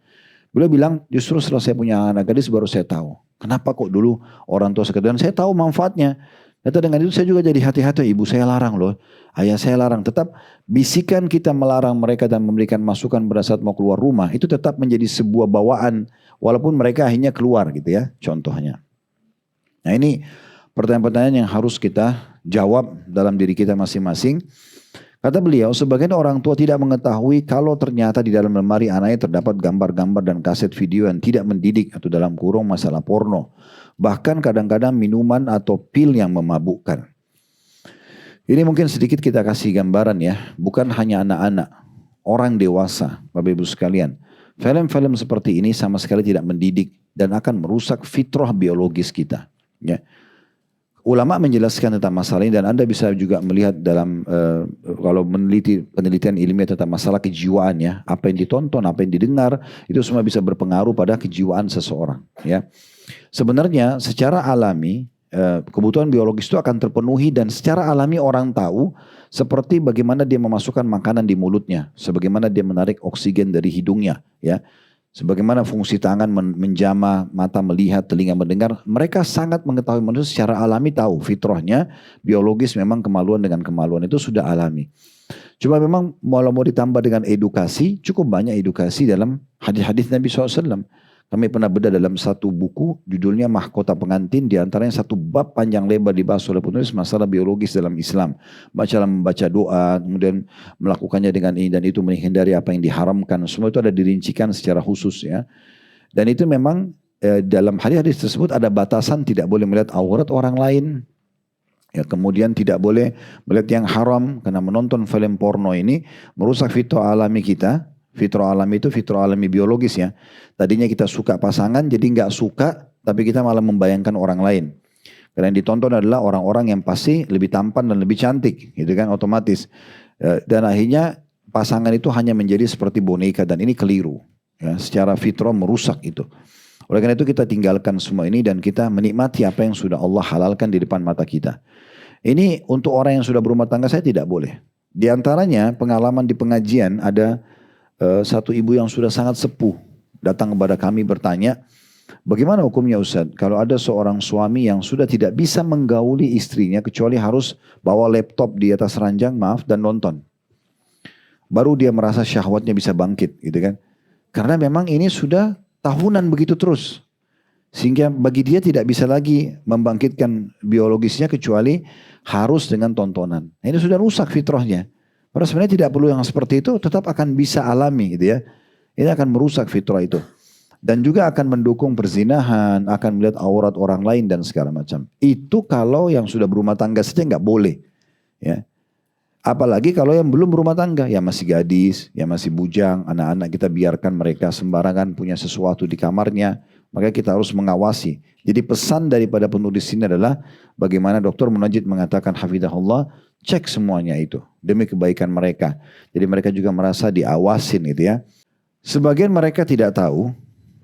Beliau bilang, justru setelah saya punya anak gadis baru saya tahu. Kenapa kok dulu orang tua sekedar, saya tahu manfaatnya. Kata dengan itu saya juga jadi hati-hati, ibu saya larang loh, ayah saya larang. Tetap bisikan kita melarang mereka dan memberikan masukan pada saat mau keluar rumah, itu tetap menjadi sebuah bawaan, walaupun mereka akhirnya keluar gitu ya, contohnya. Nah ini pertanyaan-pertanyaan yang harus kita jawab dalam diri kita masing-masing. Kata beliau, sebagian orang tua tidak mengetahui kalau ternyata di dalam lemari anaknya terdapat gambar-gambar dan kaset video yang tidak mendidik atau dalam kurung masalah porno. Bahkan kadang-kadang minuman atau pil yang memabukkan. Ini mungkin sedikit kita kasih gambaran ya. Bukan hanya anak-anak, orang dewasa, Bapak Ibu sekalian. Film-film seperti ini sama sekali tidak mendidik dan akan merusak fitrah biologis kita. Ya. ulama menjelaskan tentang masalah ini dan Anda bisa juga melihat dalam kalau meneliti penelitian ilmiah tentang masalah kejiwaan ya, apa yang ditonton, apa yang didengar itu semua bisa berpengaruh pada kejiwaan seseorang ya. Sebenarnya secara alami kebutuhan biologis itu akan terpenuhi dan secara alami orang tahu seperti bagaimana dia memasukkan makanan di mulutnya, sebagaimana dia menarik oksigen dari hidungnya ya. Sebagaimana fungsi tangan menjamah, mata melihat, telinga mendengar, mereka sangat mengetahui manusia secara alami tahu fitrahnya, biologis memang kemaluan dengan kemaluan itu sudah alami. Cuma memang kalau mau ditambah dengan edukasi, cukup banyak edukasi dalam hadis-hadis Nabi SAW. Kami pernah bedah dalam satu buku, judulnya Mahkota Pengantin, diantaranya satu bab panjang lebar dibahas oleh penulis masalah biologis dalam Islam. Membaca doa, kemudian melakukannya dengan ini dan itu, menghindari apa yang diharamkan. Semua itu ada dirincikan secara khusus ya. Dan itu memang dalam hadis-hadis tersebut ada batasan tidak boleh melihat aurat orang lain. Ya, kemudian tidak boleh melihat yang haram karena menonton film porno ini merusak fitrah alami kita. Fitrah alami itu fitrah alami biologis ya. Tadinya kita suka pasangan jadi nggak suka tapi kita malah membayangkan orang lain. Karena yang ditonton adalah orang-orang yang pasti lebih tampan dan lebih cantik gitu kan otomatis. Dan akhirnya pasangan itu hanya menjadi seperti boneka dan ini keliru. Ya, secara fitrah merusak itu. Oleh karena itu kita tinggalkan semua ini dan kita menikmati apa yang sudah Allah halalkan di depan mata kita. Ini untuk orang yang sudah berumah tangga saya tidak boleh. Di antaranya pengalaman di pengajian ada satu ibu yang sudah sangat sepuh datang kepada kami bertanya, bagaimana hukumnya Ustaz kalau ada seorang suami yang sudah tidak bisa menggauli istrinya kecuali harus bawa laptop di atas ranjang dan nonton. Baru dia merasa syahwatnya bisa bangkit gitu kan. Karena memang ini sudah tahunan begitu terus. Sehingga bagi dia tidak bisa lagi membangkitkan biologisnya kecuali harus dengan tontonan. Ini sudah rusak fitrahnya. Padahal sebenarnya tidak perlu yang seperti itu, tetap akan bisa alami gitu ya. Ini akan merusak fitrah itu. Dan juga akan mendukung perzinahan, akan melihat aurat orang lain dan segala macam. Itu kalau yang sudah berumah tangga saja nggak boleh. Ya. Apalagi kalau yang belum berumah tangga, yang masih gadis, yang masih bujang, anak-anak kita biarkan mereka sembarangan punya sesuatu di kamarnya. Maka kita harus mengawasi. Jadi pesan daripada penulis ini adalah bagaimana Dr. Munajjid mengatakan hafizahullah, cek semuanya itu demi kebaikan mereka. Jadi mereka juga merasa diawasin gitu ya. Sebagian mereka tidak tahu,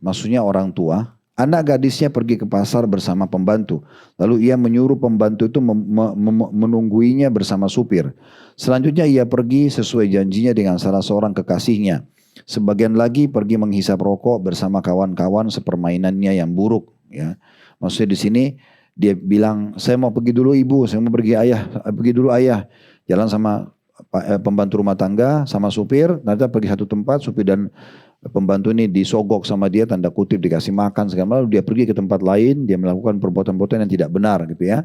maksudnya orang tua, anak gadisnya pergi ke pasar bersama pembantu. Lalu ia menyuruh pembantu itu menungguinya bersama supir. Selanjutnya ia pergi sesuai janjinya dengan salah seorang kekasihnya. Sebagian lagi pergi menghisap rokok bersama kawan-kawan sepermainannya yang buruk. Ya, maksudnya di sini dia bilang, saya mau pergi dulu ibu, saya mau pergi dulu ayah. Jalan sama pembantu rumah tangga, sama supir, nanti pergi satu tempat, supir dan pembantu ini disogok sama dia, tanda kutip dikasih makan segala macam, dia pergi ke tempat lain, dia melakukan perbuatan-perbuatan yang tidak benar gitu ya.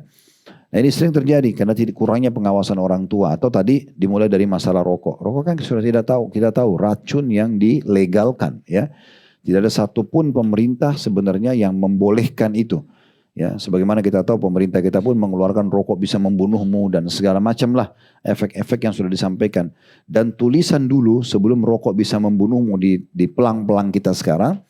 Nah ini sering terjadi karena kurangnya pengawasan orang tua atau tadi dimulai dari masalah rokok. Rokok kan sudah kita tahu racun yang dilegalkan ya. Tidak ada satupun pemerintah sebenarnya yang membolehkan itu. Ya, sebagaimana kita tahu pemerintah kita pun mengeluarkan rokok bisa membunuhmu dan segala macam lah efek-efek yang sudah disampaikan. Dan tulisan dulu sebelum rokok bisa membunuhmu di pelang-pelang kita sekarang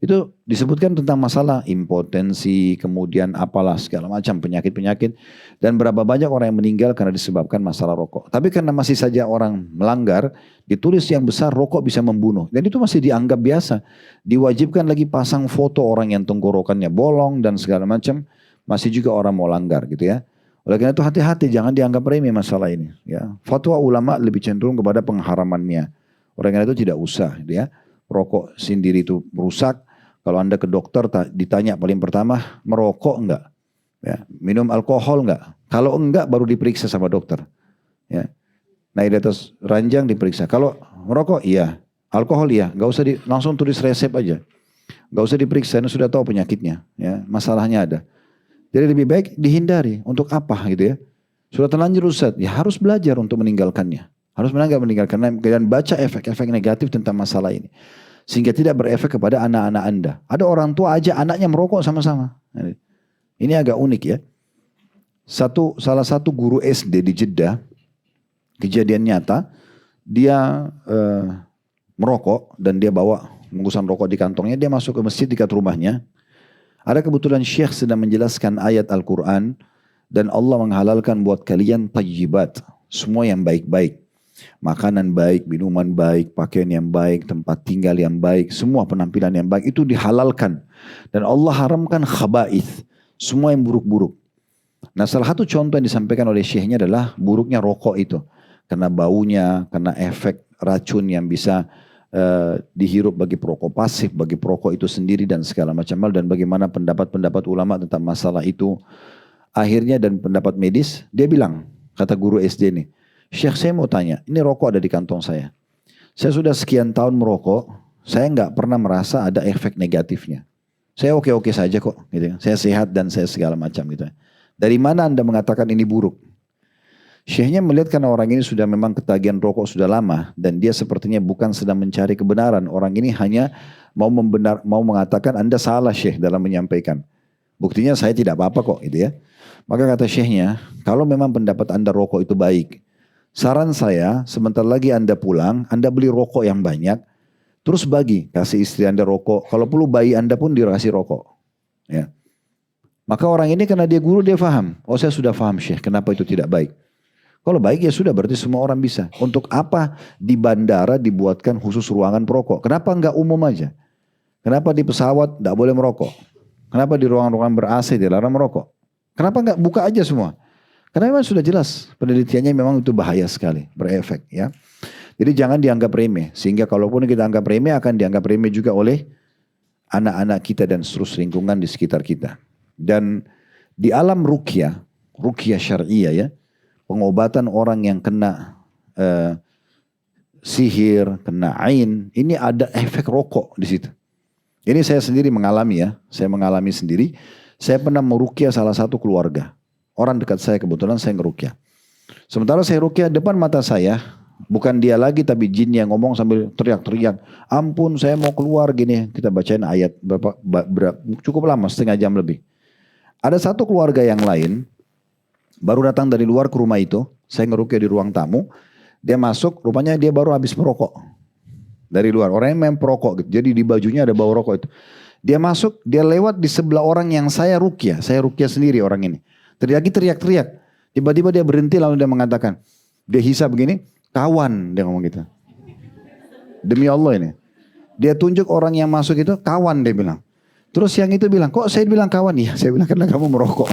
itu disebutkan tentang masalah impotensi, kemudian apalah segala macam penyakit-penyakit dan berapa banyak orang yang meninggal karena disebabkan masalah rokok. Tapi karena masih saja orang melanggar, ditulis yang besar rokok bisa membunuh dan itu masih dianggap biasa. Diwajibkan lagi pasang foto orang yang tenggorokannya bolong dan segala macam, masih juga orang mau langgar gitu ya. Oleh karena itu hati-hati, jangan dianggap remeh masalah ini. Ya, fatwa ulama lebih cenderung kepada pengharamannya. Oleh karena itu tidak usah, ya. Rokok sendiri itu merusak. Kalau Anda ke dokter ditanya paling pertama, merokok enggak? Ya, minum alkohol enggak? Kalau enggak baru diperiksa sama dokter. Ya. Naik di atas ranjang diperiksa. Kalau merokok iya, alkohol iya, enggak usah langsung tulis resep aja. Enggak usah diperiksa, Anda sudah tahu penyakitnya, ya, masalahnya ada. Jadi lebih baik dihindari. Untuk apa gitu ya? Sudah terlanjur Ustaz, ya harus belajar untuk meninggalkannya. Harus meninggalkan dan baca efek-efek negatif tentang masalah ini. Sehingga tidak berefek kepada anak-anak Anda. Ada orang tua aja anaknya merokok sama-sama. Ini agak unik ya. Salah satu guru SD di Jeddah, kejadian nyata, dia merokok dan dia bawa bungkusan rokok di kantongnya, dia masuk ke masjid dekat rumahnya. Ada kebetulan syekh sedang menjelaskan ayat Al-Quran Dan Allah menghalalkan buat kalian tayyibat, semua yang baik-baik. Makanan baik, minuman baik, pakaian yang baik, tempat tinggal yang baik, semua penampilan yang baik itu dihalalkan. Dan Allah haramkan khaba'ith, semua yang buruk-buruk. Nah, salah satu contoh yang disampaikan oleh syekhnya adalah buruknya rokok itu. Karena baunya, karena efek racun yang bisa dihirup bagi perokok pasif, bagi perokok itu sendiri dan segala macam hal. Dan bagaimana pendapat-pendapat ulama tentang masalah itu. Akhirnya dan pendapat medis, dia bilang, kata guru SD nih, Syekh saya mau tanya, ini rokok ada di kantong saya. Saya sudah sekian tahun merokok, saya nggak pernah merasa ada efek negatifnya. Saya oke-oke saja kok, gitu kan. Saya sehat dan saya segala macam gitu. Dari mana Anda mengatakan ini buruk? Syekhnya melihat karena orang ini sudah memang ketagihan rokok sudah lama dan dia sepertinya bukan sedang mencari kebenaran. Orang ini hanya mau mengatakan Anda salah Syekh dalam menyampaikan. Buktinya saya tidak apa-apa kok, gitu ya. Maka kata Syekhnya, kalau memang pendapat Anda rokok itu baik, saran saya, sebentar lagi Anda pulang, Anda beli rokok yang banyak, terus bagi, kasih istri Anda rokok, kalau perlu bayi Anda pun dikasih rokok. Ya. Maka orang ini karena dia guru, dia faham. Oh saya sudah faham Syekh, kenapa itu tidak baik. Kalau baik ya sudah, berarti semua orang bisa. Untuk apa di bandara dibuatkan khusus ruangan perokok? Kenapa enggak umum aja? Kenapa di pesawat tidak boleh merokok? Kenapa di ruangan-ruangan ber-AC dilarang merokok? Kenapa enggak buka aja semua? Karena memang sudah jelas penelitiannya memang itu bahaya sekali, berefek ya. Jadi jangan dianggap remeh, sehingga kalaupun kita anggap remeh akan dianggap remeh juga oleh anak-anak kita dan seluruh lingkungan di sekitar kita. Dan di alam ruqyah syariah ya, pengobatan orang yang kena sihir, kena ain, ini ada efek rokok di situ. Ini saya sendiri mengalami ya, saya mengalami sendiri. Saya pernah meruqyah salah satu keluarga. Orang dekat saya kebetulan saya ngeruqyah. Sementara saya ruqyah depan mata saya, bukan dia lagi tapi jin yang ngomong sambil teriak-teriak. Ampun saya mau keluar gini. Kita bacain ayat cukup lama, setengah jam lebih. Ada satu keluarga yang lain, baru datang dari luar ke rumah itu. Saya ngeruqyah di ruang tamu. Dia masuk, rupanya dia baru habis merokok. Dari luar, orangnya memang perokok gitu. Jadi di bajunya ada bau rokok itu. Dia masuk, dia lewat di sebelah orang yang saya ruqyah sendiri orang ini. Teriak-teriak. Tiba-tiba dia berhenti lalu dia mengatakan, dia hisap begini, kawan dia ngomong gitu. Demi Allah ini. Dia tunjuk orang yang masuk itu, kawan dia bilang. Terus yang itu bilang, kok saya bilang kawan? Iya, saya bilang karena kamu merokok.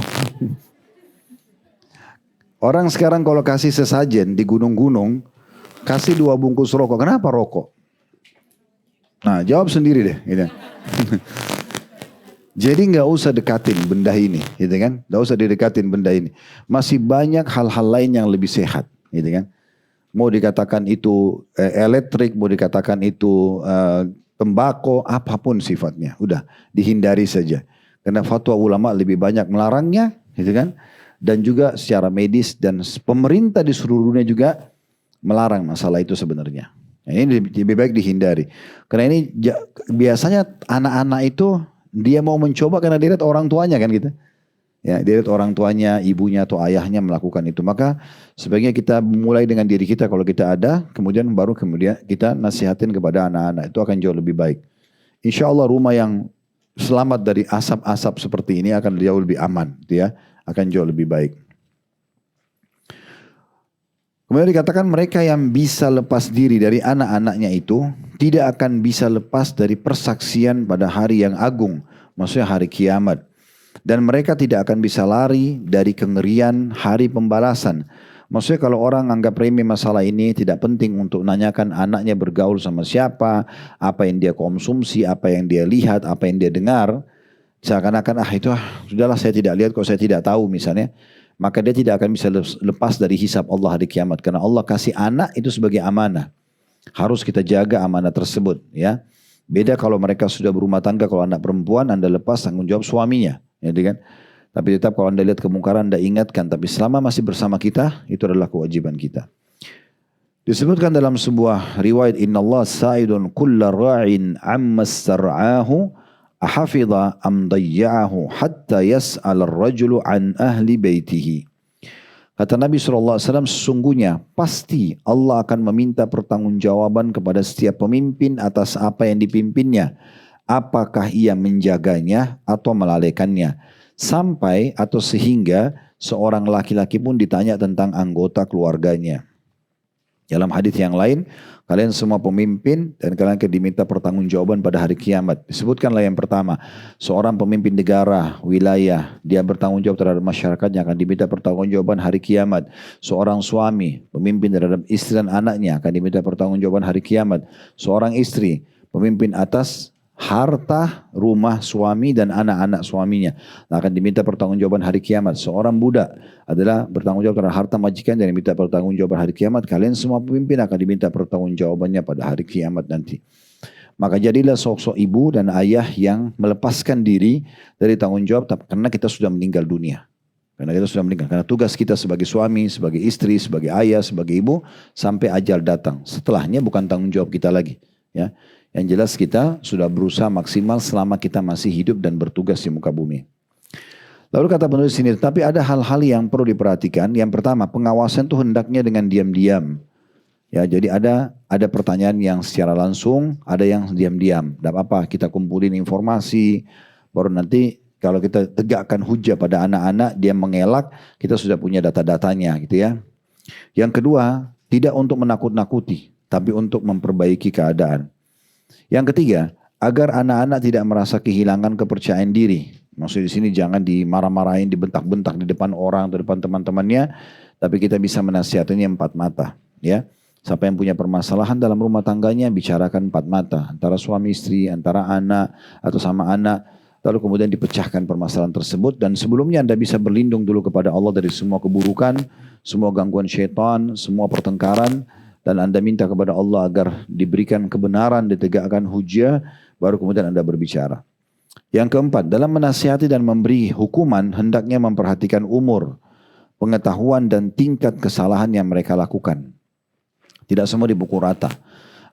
Orang sekarang kalau kasih sesajen di gunung-gunung, kasih 2 bungkus rokok. Kenapa rokok? Nah, jawab sendiri deh. Gitu. Jadi nggak usah dekatin benda ini, gitu kan? Nggak usah didekatin benda ini. Masih banyak hal-hal lain yang lebih sehat, gitu kan? Mau dikatakan itu elektrik, mau dikatakan itu tembakau, apapun sifatnya, udah dihindari saja. Karena fatwa ulama lebih banyak melarangnya, gitu kan? Dan juga secara medis dan pemerintah di seluruh dunia juga melarang masalah itu sebenarnya. Nah, ini lebih baik dihindari. Karena ini biasanya anak-anak itu dia mau mencoba karena dia lihat orang tuanya kan gitu. Ya, dia lihat orang tuanya, ibunya atau ayahnya melakukan itu. Maka sebaiknya kita mulai dengan diri kita kalau kita ada, kemudian kita nasihatin kepada anak-anak. Itu akan jauh lebih baik. Insya Allah rumah yang selamat dari asap-asap seperti ini akan jauh lebih aman, ya, akan jauh lebih baik. Kemudian dikatakan mereka yang bisa lepas diri dari anak-anaknya itu tidak akan bisa lepas dari persaksian pada hari yang agung, maksudnya hari kiamat. Dan mereka tidak akan bisa lari dari kengerian hari pembalasan. Maksudnya kalau orang anggap remeh masalah ini, tidak penting untuk nanyakan anaknya bergaul sama siapa, apa yang dia konsumsi, apa yang dia lihat, apa yang dia dengar. Seakan-akan sudahlah saya tidak lihat kok, saya tidak tahu misalnya. Maka dia tidak akan bisa lepas dari hisab Allah hari kiamat. Karena Allah kasih anak itu sebagai amanah. Harus kita jaga amanah tersebut. Ya. Beda kalau mereka sudah berumah tangga, kalau anak perempuan Anda lepas tanggung jawab suaminya. Ya, kan? Tapi tetap kalau Anda lihat kemungkaran Anda ingatkan. Tapi selama masih bersama kita, itu adalah kewajiban kita. Disebutkan dalam sebuah riwayat, Inna Allah sa'idun kulla ra'in amma sar'ahu ahafidha am dayya'ahu hatta yas'al ar-rajulu an ahli baitihi. Kata Nabi SAW, sesungguhnya pasti Allah akan meminta pertanggungjawaban kepada setiap pemimpin atas apa yang dipimpinnya. Apakah ia menjaganya atau melalaikannya. Sampai atau sehingga seorang laki-laki pun ditanya tentang anggota keluarganya. Dalam hadis yang lain, kalian semua pemimpin dan kalian akan diminta pertanggungjawaban pada hari kiamat. Disebutkanlah yang pertama, seorang pemimpin negara, wilayah, dia bertanggung jawab terhadap masyarakatnya akan diminta pertanggungjawaban hari kiamat. Seorang suami, pemimpin terhadap istri dan anaknya akan diminta pertanggungjawaban hari kiamat. Seorang istri, pemimpin atas harta rumah suami dan anak-anak suaminya akan diminta pertanggungjawaban hari kiamat. Seorang budak adalah bertanggung jawab terhadap harta majikan dan diminta pertanggungjawaban hari kiamat. Kalian semua pemimpin akan diminta pertanggungjawabannya pada hari kiamat nanti. Maka jadilah sosok ibu dan ayah yang melepaskan diri dari tanggung jawab karena kita sudah meninggal dunia. Karena tugas kita sebagai suami, sebagai istri, sebagai ayah, sebagai ibu sampai ajal datang. Setelahnya bukan tanggung jawab kita lagi, ya. Yang jelas kita sudah berusaha maksimal selama kita masih hidup dan bertugas di muka bumi. Lalu kata penulis sini, tapi ada hal-hal yang perlu diperhatikan. Yang pertama, pengawasan itu hendaknya dengan diam-diam. Ya, jadi ada pertanyaan yang secara langsung, ada yang diam-diam. Dan apa? Kita kumpulin informasi, baru nanti kalau kita tegakkan hujah pada anak-anak, dia mengelak, kita sudah punya data-datanya gitu ya. Yang kedua, tidak untuk menakut-nakuti, tapi untuk memperbaiki keadaan. Yang ketiga, agar anak-anak tidak merasa kehilangan kepercayaan diri. Maksudnya di sini jangan dimarah-marahin, dibentak-bentak di depan orang, di depan teman-temannya, tapi kita bisa menasihatinya empat mata, ya. Siapa yang punya permasalahan dalam rumah tangganya, bicarakan empat mata, antara suami istri, antara anak atau sama anak, lalu kemudian dipecahkan permasalahan tersebut. Dan sebelumnya Anda bisa berlindung dulu kepada Allah dari semua keburukan, semua gangguan syaitan, semua pertengkaran. Dan Anda minta kepada Allah agar diberikan kebenaran, ditegakkan hujah, baru kemudian Anda berbicara. Yang keempat, dalam menasihati dan memberi hukuman, hendaknya memperhatikan umur, pengetahuan dan tingkat kesalahan yang mereka lakukan. Tidak semua dipukul rata.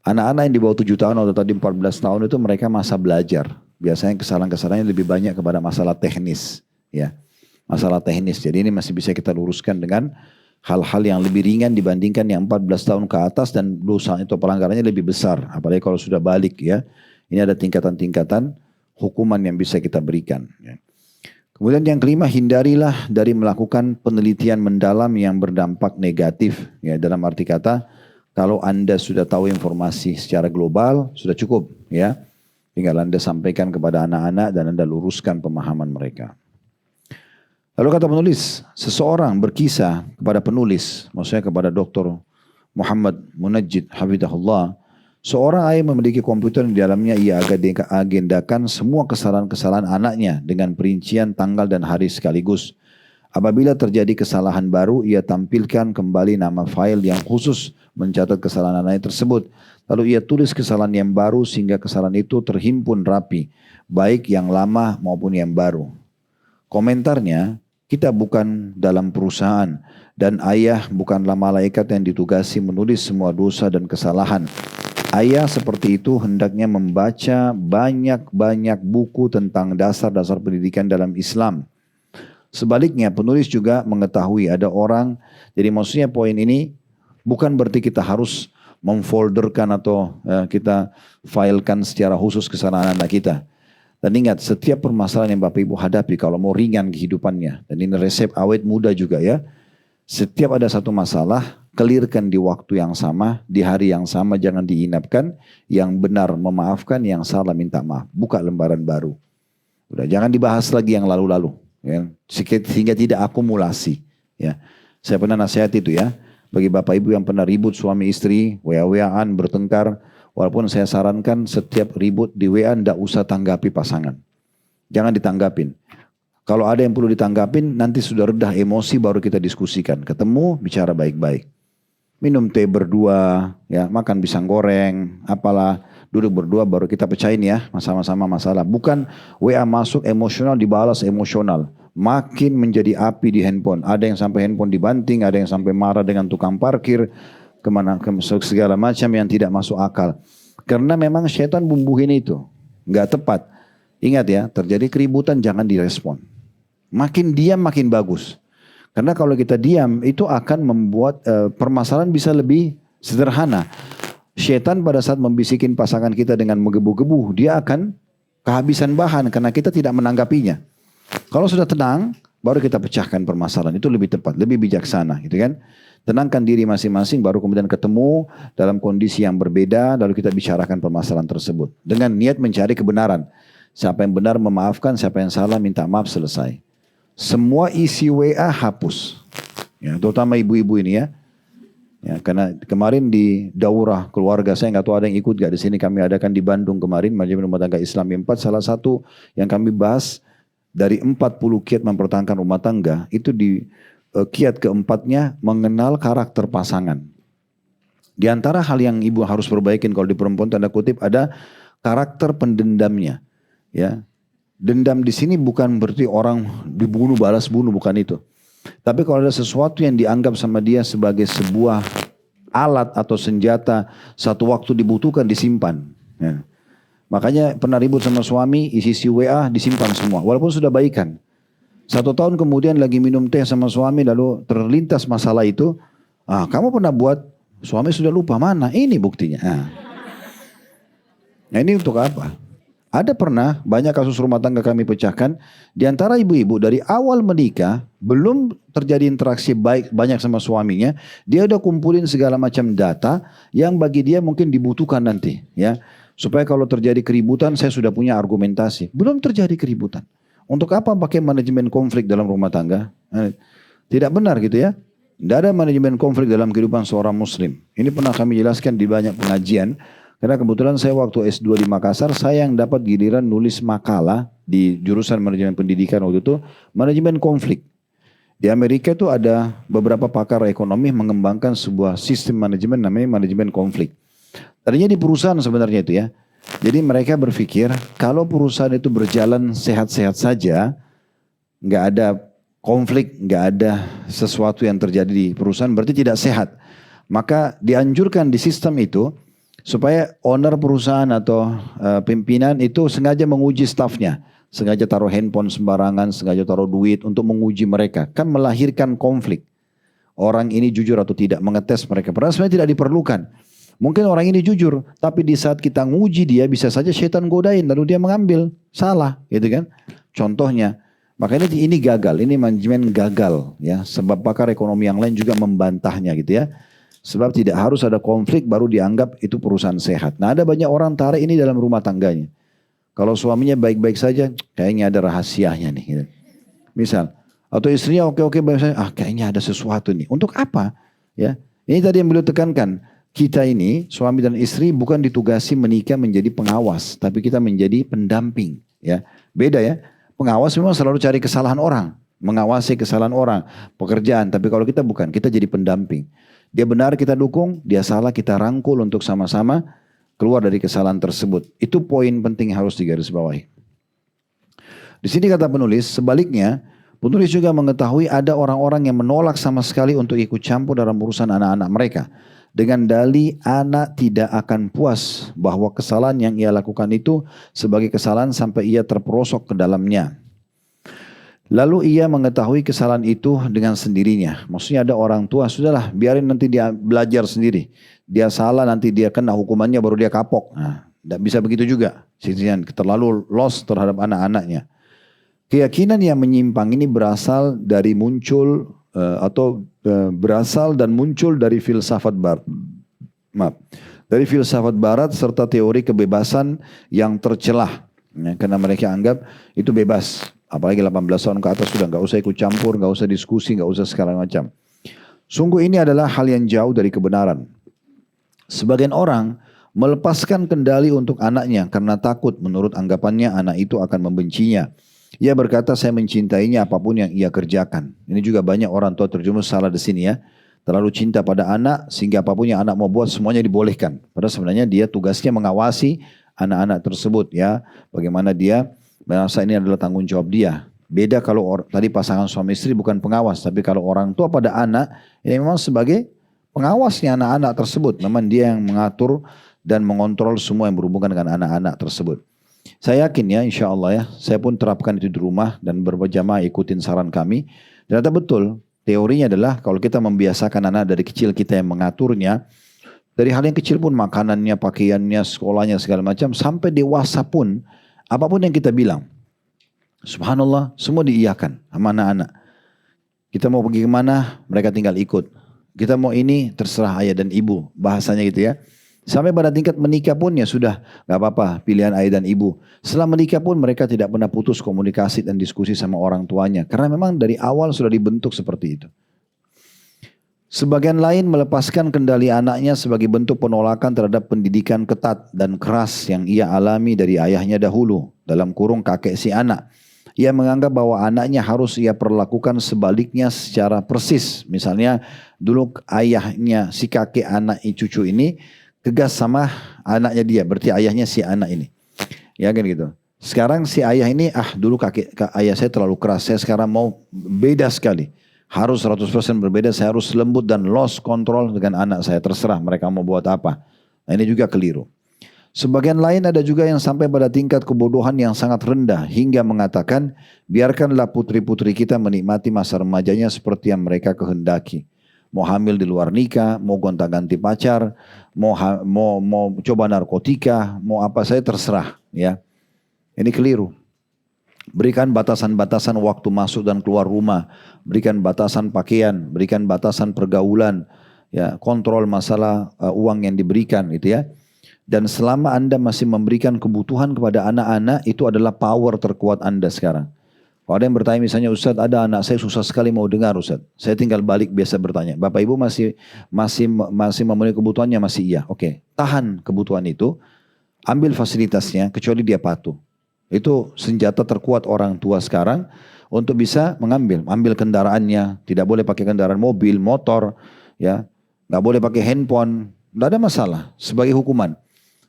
Anak-anak yang di bawah 7 tahun atau tadi 14 tahun itu mereka masa belajar. Biasanya kesalahan-kesalahannya lebih banyak kepada masalah teknis, ya. Masalah teknis. Jadi ini masih bisa kita luruskan dengan hal-hal yang lebih ringan dibandingkan yang 14 tahun ke atas dan dosa itu pelanggarannya lebih besar. Apalagi kalau sudah balik, ya. Ini ada tingkatan-tingkatan hukuman yang bisa kita berikan, ya. Kemudian yang kelima, hindarilah dari melakukan penelitian mendalam yang berdampak negatif, ya. Dalam arti kata, kalau Anda sudah tahu informasi secara global, sudah cukup, ya. Tinggal Anda sampaikan kepada anak-anak dan Anda luruskan pemahaman mereka. Lalu kata penulis, seseorang berkisah kepada penulis, maksudnya kepada Dr. Muhammad Munajjid Hafidahullah, seorang ayah memiliki komputer di dalamnya ia agendakan semua kesalahan-kesalahan anaknya dengan perincian tanggal dan hari sekaligus. Apabila terjadi kesalahan baru, ia tampilkan kembali nama file yang khusus mencatat kesalahan anaknya tersebut. Lalu ia tulis kesalahan yang baru sehingga kesalahan itu terhimpun rapi, baik yang lama maupun yang baru. Komentarnya, kita bukan dalam perusahaan dan ayah bukanlah malaikat yang ditugasi menulis semua dosa dan kesalahan. Ayah seperti itu hendaknya membaca banyak-banyak buku tentang dasar-dasar pendidikan dalam Islam. Sebaliknya penulis juga mengetahui ada orang, jadi maksudnya poin ini bukan berarti kita harus memfolderkan atau kita filekan secara khusus kesalahan anak kita. Dan ingat, setiap permasalahan yang Bapak Ibu hadapi kalau mau ringan kehidupannya, dan ini resep awet muda juga ya, setiap ada satu masalah, clearkan di waktu yang sama, di hari yang sama, jangan diinapkan, yang benar memaafkan, yang salah minta maaf, buka lembaran baru. Udah, jangan dibahas lagi yang lalu-lalu, ya, sehingga tidak akumulasi. Ya. Saya pernah nasihat itu ya, bagi Bapak Ibu yang pernah ribut suami istri, WA-WAan, bertengkar, walaupun saya sarankan setiap ribut di WA tidak usah tanggapi pasangan. Jangan ditanggapin. Kalau ada yang perlu ditanggapin, nanti sudah redah emosi baru kita diskusikan. Ketemu, bicara baik-baik. Minum teh berdua, ya, makan pisang goreng, apalah, duduk berdua baru kita pecahin ya, sama-sama masalah. Bukan WA masuk emosional dibalas emosional. Makin menjadi api di handphone. Ada yang sampai handphone dibanting, ada yang sampai marah dengan tukang parkir, segala macam yang tidak masuk akal. Karena memang syaitan bumbuhin itu. Nggak tepat. Ingat ya, terjadi keributan jangan direspon. Makin diam makin bagus. Karena kalau kita diam itu akan membuat permasalahan bisa lebih sederhana. Syaitan pada saat membisikin pasangan kita dengan menggebu-gebu, dia akan kehabisan bahan karena kita tidak menanggapinya. Kalau sudah tenang, baru kita pecahkan permasalahan. Itu lebih tepat, lebih bijaksana gitu kan. Tenangkan diri masing-masing, baru kemudian ketemu dalam kondisi yang berbeda, lalu kita bicarakan permasalahan tersebut. Dengan niat mencari kebenaran. Siapa yang benar memaafkan, siapa yang salah minta maaf, selesai. Semua isi WA hapus. Ya, terutama ibu-ibu ini ya. Ya, karena kemarin di daurah keluarga, saya nggak tahu ada yang ikut gak di sini, kami adakan di Bandung kemarin, Majelis Rumah Tangga Islam 4, salah satu yang kami bahas dari 40 kiat mempertahankan rumah tangga, itu di kiat keempatnya mengenal karakter pasangan. Di antara hal yang ibu harus perbaikin kalau di perempuan tanda kutip ada karakter pendendamnya. Ya, dendam di sini bukan berarti orang dibunuh balas bunuh, bukan itu. Tapi kalau ada sesuatu yang dianggap sama dia sebagai sebuah alat atau senjata, satu waktu dibutuhkan disimpan. Ya. Makanya pernah ribut sama suami, isi WA disimpan semua, walaupun sudah baikan. 1 tahun kemudian lagi minum teh sama suami, lalu terlintas masalah itu. Kamu pernah buat, suami sudah lupa, mana? Ini buktinya. Nah ini untuk apa? Ada pernah banyak kasus rumah tangga kami pecahkan. Di antara ibu-ibu dari awal menikah belum terjadi interaksi baik banyak sama suaminya. Dia udah kumpulin segala macam data yang bagi dia mungkin dibutuhkan nanti. Ya, supaya kalau terjadi keributan saya sudah punya argumentasi. Belum terjadi keributan. Untuk apa pakai manajemen konflik dalam rumah tangga? Tidak benar gitu ya. Tidak ada manajemen konflik dalam kehidupan seorang muslim. Ini pernah kami jelaskan di banyak pengajian. Karena kebetulan saya waktu S2 di Makassar, saya yang dapat giliran nulis makalah di jurusan manajemen pendidikan waktu itu, manajemen konflik. Di Amerika itu ada beberapa pakar ekonomi mengembangkan sebuah sistem manajemen namanya manajemen konflik. Tadinya di perusahaan sebenarnya itu ya. Jadi mereka berpikir kalau perusahaan itu berjalan sehat-sehat saja, nggak ada konflik, nggak ada sesuatu yang terjadi di perusahaan, berarti tidak sehat. Maka dianjurkan di sistem itu, supaya owner perusahaan atau pimpinan itu sengaja menguji stafnya. Sengaja taruh handphone sembarangan, sengaja taruh duit untuk menguji mereka. Kan melahirkan konflik. Orang ini jujur atau tidak, mengetes mereka. Padahal sebenarnya tidak diperlukan. Mungkin orang ini jujur, tapi di saat kita nguji dia, bisa saja setan godain, lalu dia mengambil. Salah, gitu kan. Contohnya, makanya ini gagal, ini manajemen gagal. Ya, sebab pakar ekonomi yang lain juga membantahnya gitu ya. Sebab tidak harus ada konflik baru dianggap itu perusahaan sehat. Nah ada banyak orang tarik ini dalam rumah tangganya. Kalau suaminya baik-baik saja, kayaknya ada rahasianya nih. Gitu. Misal, atau istrinya oke-oke baik saja, kayaknya ada sesuatu nih. Untuk apa? Ya, ini tadi yang beliau tekankan. Kita ini, suami dan istri bukan ditugasi menikah menjadi pengawas. Tapi kita menjadi pendamping. Ya, beda ya. Pengawas memang selalu cari kesalahan orang. Mengawasi kesalahan orang. Pekerjaan. Tapi kalau kita bukan, kita jadi pendamping. Dia benar kita dukung, dia salah kita rangkul untuk sama-sama keluar dari kesalahan tersebut. Itu poin penting yang harus digarisbawahi. Di sini kata penulis, sebaliknya, penulis juga mengetahui ada orang-orang yang menolak sama sekali untuk ikut campur dalam urusan anak-anak mereka. Dengan dalih anak tidak akan puas bahwa kesalahan yang ia lakukan itu sebagai kesalahan sampai ia terperosok ke dalamnya. Lalu ia mengetahui kesalahan itu dengan sendirinya. Maksudnya ada orang tua, sudahlah biarin nanti dia belajar sendiri. Dia salah nanti dia kena hukumannya baru dia kapok. Nah, tidak bisa begitu juga. Terlalu loss terhadap anak-anaknya. Keyakinan yang menyimpang ini berasal dari berasal dan muncul dari filsafat barat. Dari filsafat barat serta teori kebebasan yang tercelah. Ya, karena mereka anggap itu bebas. Apalagi 18 tahun ke atas sudah nggak usah ikut campur, nggak usah diskusi, nggak usah segala macam. Sungguh ini adalah hal yang jauh dari kebenaran. Sebagian orang melepaskan kendali untuk anaknya karena takut menurut anggapannya anak itu akan membencinya. Ia berkata saya mencintainya apapun yang ia kerjakan. Ini juga banyak orang tua terjerumus salah di sini ya. Terlalu cinta pada anak sehingga apapun yang anak mau buat semuanya dibolehkan. Padahal sebenarnya dia tugasnya mengawasi anak-anak tersebut ya. Bagaimana dia merasa ini adalah tanggung jawab dia. Beda kalau tadi pasangan suami istri bukan pengawas. Tapi kalau orang tua pada anak, ini memang sebagai pengawasnya anak-anak tersebut. Memang dia yang mengatur dan mengontrol semua yang berhubungan dengan anak-anak tersebut. Saya yakin ya insya Allah ya. Saya pun terapkan itu di rumah dan berjamaah ikutin saran kami. Ternyata betul. Teorinya adalah kalau kita membiasakan anak dari kecil kita yang mengaturnya. Dari hal yang kecil pun makanannya, pakaiannya, sekolahnya segala macam. Sampai dewasa pun apapun yang kita bilang. Subhanallah, semua diiyakan sama anak-anak. Kita mau pergi kemana, mereka tinggal ikut. Kita mau ini, terserah ayah dan ibu, bahasanya gitu ya. Sampai pada tingkat menikah pun ya sudah, gak apa-apa pilihan ayah dan ibu. Setelah menikah pun mereka tidak pernah putus komunikasi dan diskusi sama orang tuanya. Karena memang dari awal sudah dibentuk seperti itu. Sebagian lain melepaskan kendali anaknya sebagai bentuk penolakan terhadap pendidikan ketat dan keras yang ia alami dari ayahnya dahulu. Dalam kurung kakek si anak. Ia menganggap bahwa anaknya harus ia perlakukan sebaliknya secara persis. Misalnya dulu ayahnya si kakek anak cucu ini tegas sama anaknya dia. Berarti ayahnya si anak ini. Ya kan gitu. Sekarang si ayah ini dulu ayah saya terlalu keras. Saya sekarang mau beda sekali. Harus 100% berbeda, saya harus lembut dan lost control dengan anak saya. Terserah mereka mau buat apa. Nah, ini juga keliru. Sebagian lain ada juga yang sampai pada tingkat kebodohan yang sangat rendah. Hingga mengatakan, biarkanlah putri-putri kita menikmati masa remajanya seperti yang mereka kehendaki. Mau hamil di luar nikah, mau gonta-ganti pacar, mau coba narkotika, mau apa saja terserah. Ya, ini keliru. Berikan batasan-batasan waktu masuk dan keluar rumah, berikan batasan pakaian, berikan batasan pergaulan, ya, kontrol masalah uang yang diberikan, gitu ya. Dan selama Anda masih memberikan kebutuhan kepada anak-anak, itu adalah power terkuat Anda sekarang. Kalau ada yang bertanya misalnya, Ustaz, ada anak saya susah sekali mau dengar, Ustaz. Saya tinggal balik biasa bertanya, Bapak Ibu masih memenuhi kebutuhannya? Masih iya. Oke, tahan kebutuhan itu, ambil fasilitasnya kecuali dia patuh. Itu senjata terkuat orang tua sekarang untuk bisa ambil kendaraannya. Tidak boleh pakai kendaraan mobil, motor, ya, nggak boleh pakai handphone, nggak ada masalah sebagai hukuman.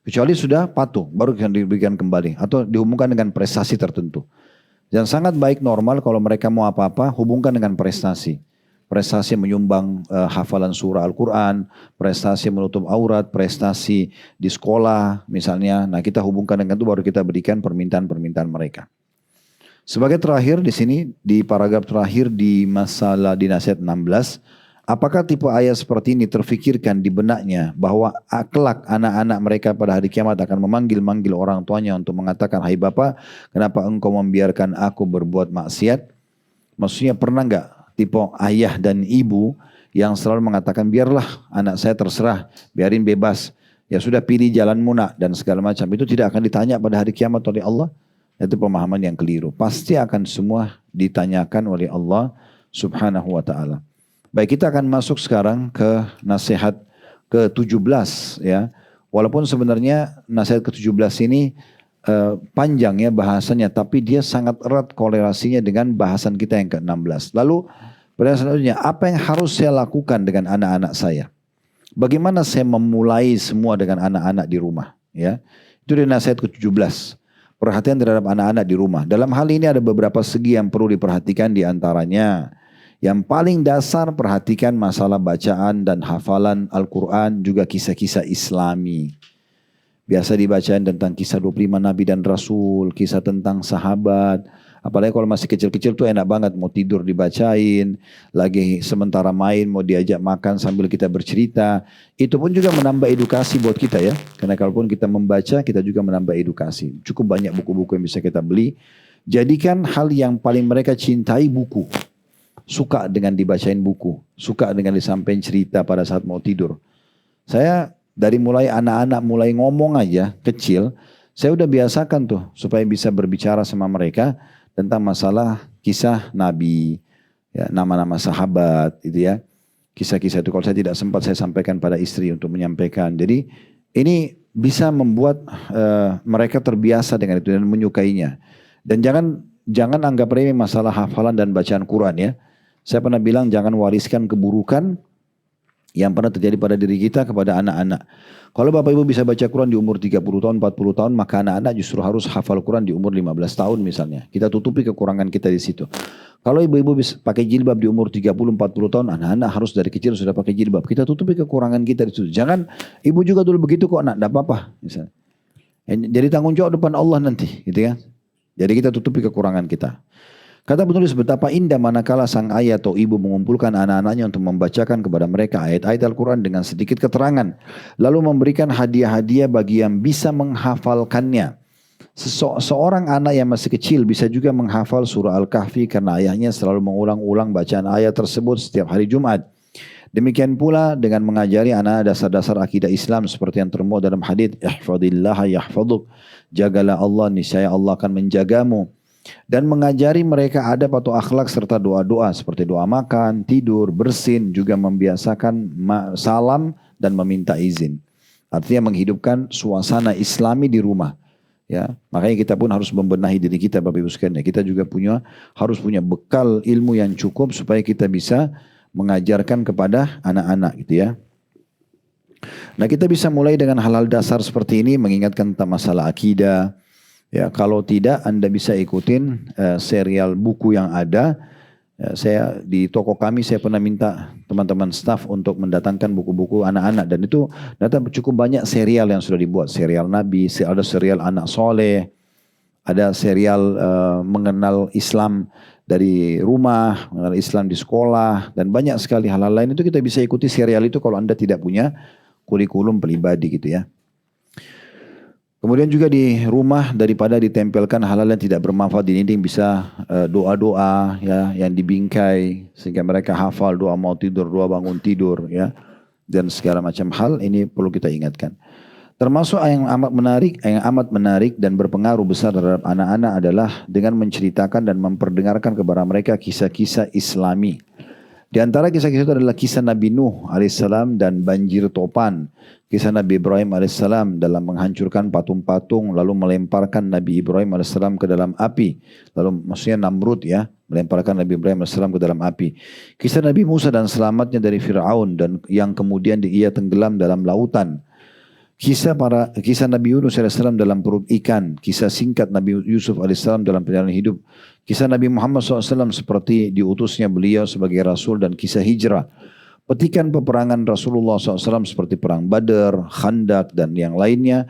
Kecuali sudah patuh, baru diberikan kembali atau dihubungkan dengan prestasi tertentu. Dan sangat baik normal kalau mereka mau apa-apa hubungkan dengan prestasi. Prestasi menyumbang hafalan surah Al-Quran, prestasi menutup aurat, prestasi di sekolah misalnya. Nah, kita hubungkan dengan itu baru kita berikan permintaan-permintaan mereka. Sebagai terakhir di sini, di paragraf terakhir di masalah di nasihat 16, apakah tipe ayat seperti ini terfikirkan di benaknya bahwa kelak anak-anak mereka pada hari kiamat akan memanggil-manggil orang tuanya untuk mengatakan, hai Bapak, kenapa engkau membiarkan aku berbuat maksiat? Maksudnya pernah enggak tipe ayah dan ibu yang selalu mengatakan biarlah anak saya terserah, biarin bebas. Ya sudah pilih jalanmu nak dan segala macam. Itu tidak akan ditanya pada hari kiamat oleh Allah. Itu pemahaman yang keliru. Pasti akan semua ditanyakan oleh Allah subhanahu wa ta'ala. Baik, kita akan masuk sekarang ke nasihat ke-17 ya. Walaupun sebenarnya nasihat ke-17 ini panjang ya bahasanya, tapi dia sangat erat korelasinya dengan bahasan kita yang ke-16. Lalu pertanyaan selanjutnya, apa yang harus saya lakukan dengan anak-anak saya? Bagaimana saya memulai semua dengan anak-anak di rumah? Ya, itu di nasihat ke-17. Perhatian terhadap anak-anak di rumah. Dalam hal ini ada beberapa segi yang perlu diperhatikan, di antaranya yang paling dasar, perhatikan masalah bacaan dan hafalan Al-Quran, juga kisah-kisah Islami. Biasa dibacain tentang kisah 25 Nabi dan Rasul, kisah tentang sahabat. Apalagi kalau masih kecil-kecil tuh enak banget, mau tidur dibacain, lagi sementara main mau diajak makan sambil kita bercerita. Itu pun juga menambah edukasi buat kita ya. Karena kalaupun kita membaca, kita juga menambah edukasi. Cukup banyak buku-buku yang bisa kita beli. Jadikan hal yang paling mereka cintai buku. Suka dengan dibacain buku, suka dengan disampaikan cerita pada saat mau tidur. Saya dari mulai anak-anak mulai ngomong aja kecil, saya udah biasakan tuh supaya bisa berbicara sama mereka tentang masalah kisah Nabi, ya, nama-nama sahabat, gitu ya. Kisah-kisah itu kalau saya tidak sempat saya sampaikan pada istri untuk menyampaikan. Jadi ini bisa membuat mereka terbiasa dengan itu dan menyukainya. Dan jangan anggap remeh masalah hafalan dan bacaan Quran ya. Saya pernah bilang jangan wariskan keburukan yang pernah terjadi pada diri kita kepada anak-anak. Kalau Bapak Ibu bisa baca Quran di umur 30 tahun, 40 tahun, maka anak-anak justru harus hafal Quran di umur 15 tahun misalnya. Kita tutupi kekurangan kita di situ. Kalau ibu-ibu bisa pakai jilbab di umur 30, 40 tahun, anak-anak harus dari kecil sudah pakai jilbab. Kita tutupi kekurangan kita di situ. Jangan, ibu juga dulu begitu kok, nak, enggak apa-apa. Misalnya. Jadi tanggung jawab depan Allah nanti, gitu ya. Jadi kita tutupi kekurangan kita. Kata penulis, betapa indah manakala sang ayah atau ibu mengumpulkan anak-anaknya untuk membacakan kepada mereka ayat-ayat Al-Quran dengan sedikit keterangan. Lalu memberikan hadiah-hadiah bagi yang bisa menghafalkannya. Seorang anak yang masih kecil bisa juga menghafal surah Al-Kahfi karena ayahnya selalu mengulang-ulang bacaan ayat tersebut setiap hari Jumat. Demikian pula dengan mengajari anak dasar-dasar akidah Islam seperti yang termuat dalam hadis ihfadillaha yahfaduk. Jagalah Allah, niscaya Allah akan menjagamu. Dan mengajari mereka adab atau akhlak serta doa-doa seperti doa makan, tidur, bersin, juga membiasakan salam dan meminta izin. Artinya menghidupkan suasana Islami di rumah. Ya, makanya kita pun harus membenahi diri kita Bapak Ibu sekalian. Kita juga harus punya bekal ilmu yang cukup supaya kita bisa mengajarkan kepada anak-anak gitu ya. Nah, kita bisa mulai dengan hal-hal dasar seperti ini, mengingatkan tentang masalah akidah. Ya, kalau tidak Anda bisa ikutin serial buku yang ada. Saya di toko kami saya pernah minta teman-teman staff untuk mendatangkan buku-buku anak-anak dan itu data cukup banyak serial yang sudah dibuat. Serial Nabi, ada serial Anak Soleh, ada serial mengenal Islam dari rumah, mengenal Islam di sekolah, dan banyak sekali hal-hal lain itu kita bisa ikuti serial itu kalau Anda tidak punya kurikulum pribadi gitu ya. Kemudian juga di rumah daripada ditempelkan hal-hal yang tidak bermanfaat di dinding bisa doa-doa ya yang dibingkai sehingga mereka hafal doa mau tidur, doa bangun tidur ya dan segala macam hal ini perlu kita ingatkan. Termasuk yang amat menarik dan berpengaruh besar terhadap anak-anak adalah dengan menceritakan dan memperdengarkan kepada mereka kisah-kisah Islami. Di antara kisah-kisah itu adalah kisah Nabi Nuh alaihissalam dan banjir topan. Kisah Nabi Ibrahim alaihissalam dalam menghancurkan patung-patung lalu melemparkan Nabi Ibrahim alaihissalam ke dalam api. Lalu maksudnya Namrud ya, melemparkan Nabi Ibrahim alaihissalam ke dalam api. Kisah Nabi Musa dan selamatnya dari Fir'aun dan yang kemudian ia tenggelam dalam lautan. Kisah Nabi Yunus alaihissalam dalam perut ikan, kisah singkat Nabi Yusuf alaihissalam dalam perjalanan hidup, kisah Nabi Muhammad SAW seperti diutusnya beliau sebagai Rasul dan kisah hijrah, petikan peperangan Rasulullah SAW seperti perang Badar, Khandak dan yang lainnya,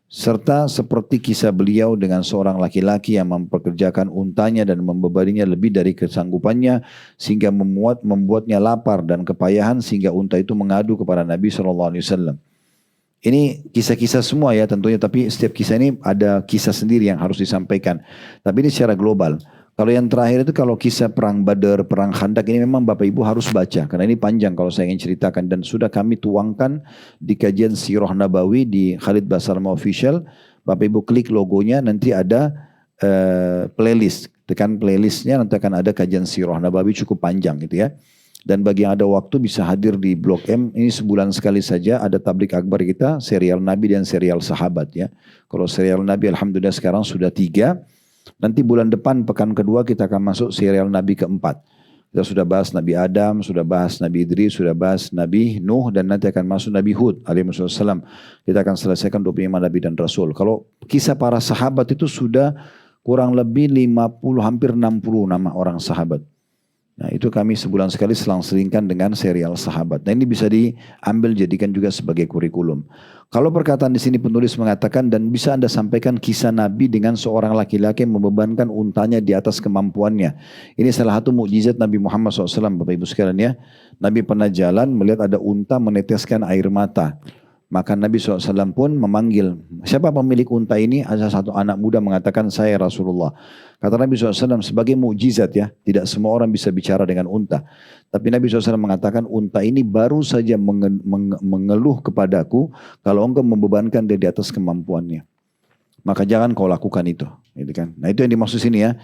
serta seperti kisah beliau dengan seorang laki-laki yang mempekerjakan untanya dan membebaninya lebih dari kesanggupannya sehingga membuatnya lapar dan kepayahan sehingga unta itu mengadu kepada Nabi SAW. Ini kisah-kisah semua ya tentunya, tapi setiap kisah ini ada kisah sendiri yang harus disampaikan. Tapi ini secara global. Kalau yang terakhir itu kalau kisah perang Badar, perang Khandak ini memang Bapak Ibu harus baca. Karena ini panjang kalau saya ingin ceritakan dan sudah kami tuangkan di kajian Sirah Nabawi di Khalid Basarma Official. Bapak Ibu klik logonya nanti ada playlist. Tekan playlistnya nanti akan ada kajian Sirah Nabawi cukup panjang gitu ya. Dan bagi yang ada waktu bisa hadir di Blok M, ini sebulan sekali saja ada tablik akbar kita, serial Nabi dan serial sahabat ya. Kalau serial Nabi Alhamdulillah sekarang sudah 3, nanti bulan depan pekan kedua kita akan masuk serial Nabi keempat. Kita sudah bahas Nabi Adam, sudah bahas Nabi Idris, sudah bahas Nabi Nuh dan nanti akan masuk Nabi Hud alaihissalam. Kita akan selesaikan 25 Nabi dan Rasul. Kalau kisah para sahabat itu sudah kurang lebih 50, hampir 60 nama orang sahabat. Nah itu kami sebulan sekali selang-selingkan dengan serial sahabat. Nah ini bisa diambil jadikan juga sebagai kurikulum. Kalau perkataan di sini penulis mengatakan dan bisa Anda sampaikan kisah Nabi dengan seorang laki-laki yang membebankan untanya di atas kemampuannya. Ini salah satu mukjizat Nabi Muhammad SAW Bapak Ibu sekalian ya. Nabi pernah jalan melihat ada unta meneteskan air mata. Maka Nabi SAW pun memanggil, siapa pemilik unta ini? Ada satu anak muda mengatakan saya Rasulullah. Kata Nabi SAW sebagai mukjizat ya, tidak semua orang bisa bicara dengan unta. Tapi Nabi SAW mengatakan unta ini baru saja mengeluh kepadaku kalau engkau membebankan dia di atas kemampuannya. Maka jangan kau lakukan itu. Gitu kan? Nah itu yang dimaksud sini ya.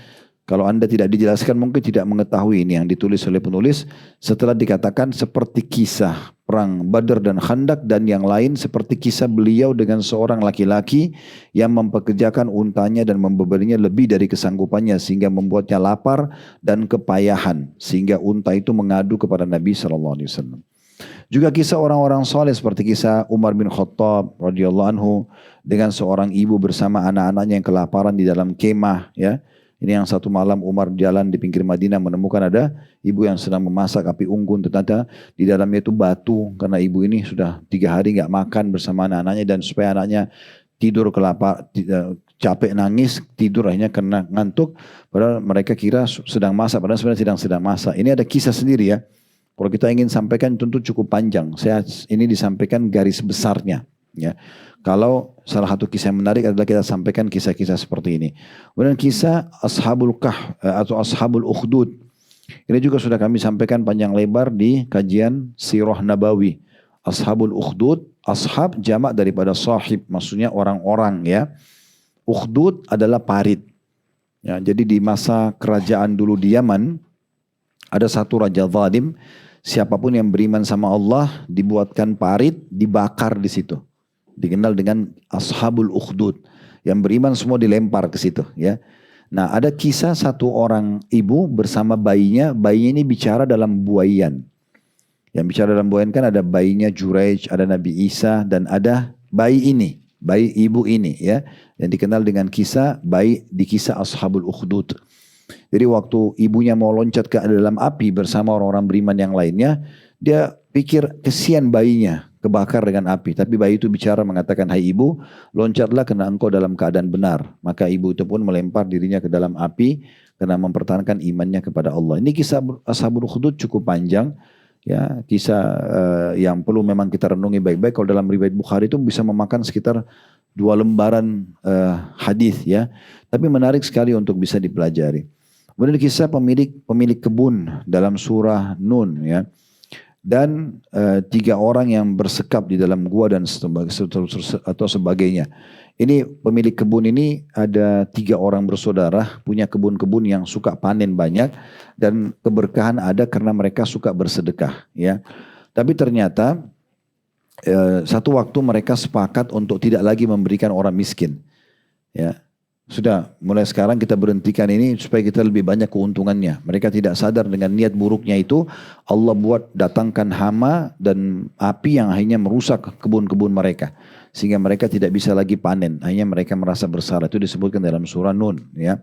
Kalau Anda tidak dijelaskan mungkin tidak mengetahui ini yang ditulis oleh penulis setelah dikatakan seperti kisah perang Badar dan Khandak dan yang lain seperti kisah beliau dengan seorang laki-laki yang mempekerjakan untanya dan membebaninya lebih dari kesanggupannya sehingga membuatnya lapar dan kepayahan sehingga unta itu mengadu kepada Nabi SAW. Juga kisah orang-orang soleh seperti kisah Umar bin Khattab radhiyallahu anhu dengan seorang ibu bersama anak-anaknya yang kelaparan di dalam kemah ya. Ini yang satu malam Umar jalan di pinggir Madinah menemukan ada ibu yang sedang memasak api unggun. Ternyata di dalamnya itu batu karena ibu ini sudah 3 hari nggak makan bersama anak-anaknya dan supaya anaknya tidur capek nangis tidur akhirnya kena ngantuk. Padahal mereka kira sedang masak padahal sebenarnya sedang masak. Ini ada kisah sendiri ya. Kalau kita ingin sampaikan tentu cukup panjang. Saya ini disampaikan garis besarnya. Ya, kalau salah satu kisah yang menarik adalah kita sampaikan kisah-kisah seperti ini. Kemudian kisah Ashabul atau Ashabul Ukhdud. Ini juga sudah kami sampaikan panjang lebar di kajian Sirah Nabawi. Ashabul Ukhdud, ashab jamak daripada sahib, maksudnya orang-orang ya. Ukhdud adalah parit. Ya, jadi di masa kerajaan dulu di Yaman, ada satu raja zalim, siapapun yang beriman sama Allah dibuatkan parit, dibakar di situ. Dikenal dengan Ashabul Ukhdud. Yang beriman semua dilempar ke situ ya. Nah, ada kisah satu orang ibu bersama bayinya ini bicara dalam buaian. Yang bicara dalam buaian kan ada bayinya Juraij, ada Nabi Isa, dan ada bayi ini, bayi ibu ini ya. Yang dikenal dengan kisah bayi di kisah Ashabul Ukhdud. Jadi waktu ibunya mau loncat ke dalam api bersama orang-orang beriman yang lainnya, dia pikir kesian bayinya kebakar dengan api. Tapi bayi itu bicara mengatakan, hai ibu, loncatlah karena engkau dalam keadaan benar. Maka ibu itu pun melempar dirinya ke dalam api karena mempertahankan imannya kepada Allah. Ini kisah Ashabul Ukhdud cukup panjang. Ya, kisah yang perlu memang kita renungi baik-baik. Kalau dalam riwayat Bukhari itu bisa memakan sekitar 2 lembaran hadis ya. Tapi menarik sekali untuk bisa dipelajari. Kemudian kisah pemilik kebun dalam surah Nun ya. Dan 3 orang yang bersekap di dalam gua dan atau sebagainya. Ini pemilik kebun ini ada 3 orang bersaudara, punya kebun-kebun yang suka panen banyak dan keberkahan ada karena mereka suka bersedekah ya. Tapi ternyata satu waktu mereka sepakat untuk tidak lagi memberikan orang miskin ya. Sudah, mulai sekarang kita berhentikan ini supaya kita lebih banyak keuntungannya. Mereka tidak sadar dengan niat buruknya itu, Allah buat datangkan hama dan api yang akhirnya merusak kebun-kebun mereka. Sehingga mereka tidak bisa lagi panen, akhirnya mereka merasa bersalah. Itu disebutkan dalam surah Nun. Ya.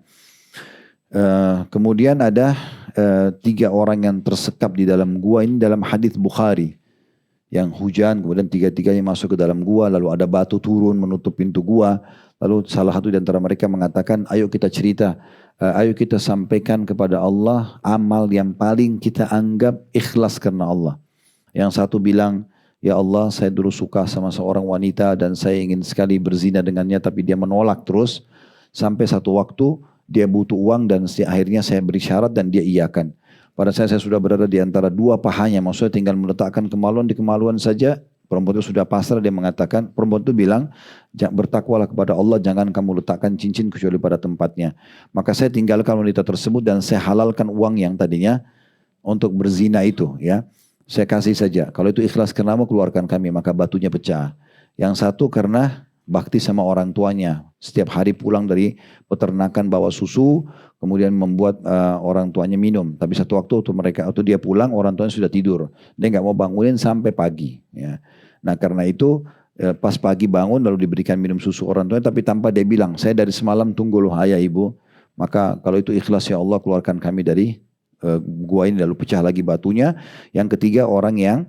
Kemudian ada 3 orang yang tersekap di dalam gua, ini dalam hadis Bukhari. Yang hujan, kemudian 3-3-nya masuk ke dalam gua, lalu ada batu turun menutup pintu gua. Lalu salah satu di antara mereka mengatakan, ayo kita cerita, ayo kita sampaikan kepada Allah amal yang paling kita anggap ikhlas karena Allah. Yang satu bilang, ya Allah saya dulu suka sama seorang wanita dan saya ingin sekali berzina dengannya tapi dia menolak terus. Sampai satu waktu dia butuh uang dan akhirnya saya beri syarat dan dia iyakan. Pada saya sudah berada di antara 2 pahanya, maksudnya tinggal meletakkan kemaluan di kemaluan saja. Perempuan itu sudah pasrah, dia mengatakan, perempuan itu bilang, bertakwalah kepada Allah, jangan kamu letakkan cincin kecuali pada tempatnya. Maka saya tinggalkan wanita tersebut dan saya halalkan uang yang tadinya untuk berzina itu. Ya, saya kasih saja. Kalau itu ikhlas karenamu, keluarkan kami, maka batunya pecah. Yang satu karena bakti sama orang tuanya. Setiap hari pulang dari peternakan bawa susu, kemudian membuat orang tuanya minum. Tapi satu waktu dia pulang, orang tuanya sudah tidur. Dia nggak mau bangunin sampai pagi. Ya. Nah karena itu pas pagi bangun lalu diberikan minum susu orang tuanya, tapi tanpa dia bilang, saya dari semalam tunggu loh ayah ibu. Maka kalau itu ikhlas ya Allah, keluarkan kami dari gua ini, lalu pecah lagi batunya. Yang ketiga orang yang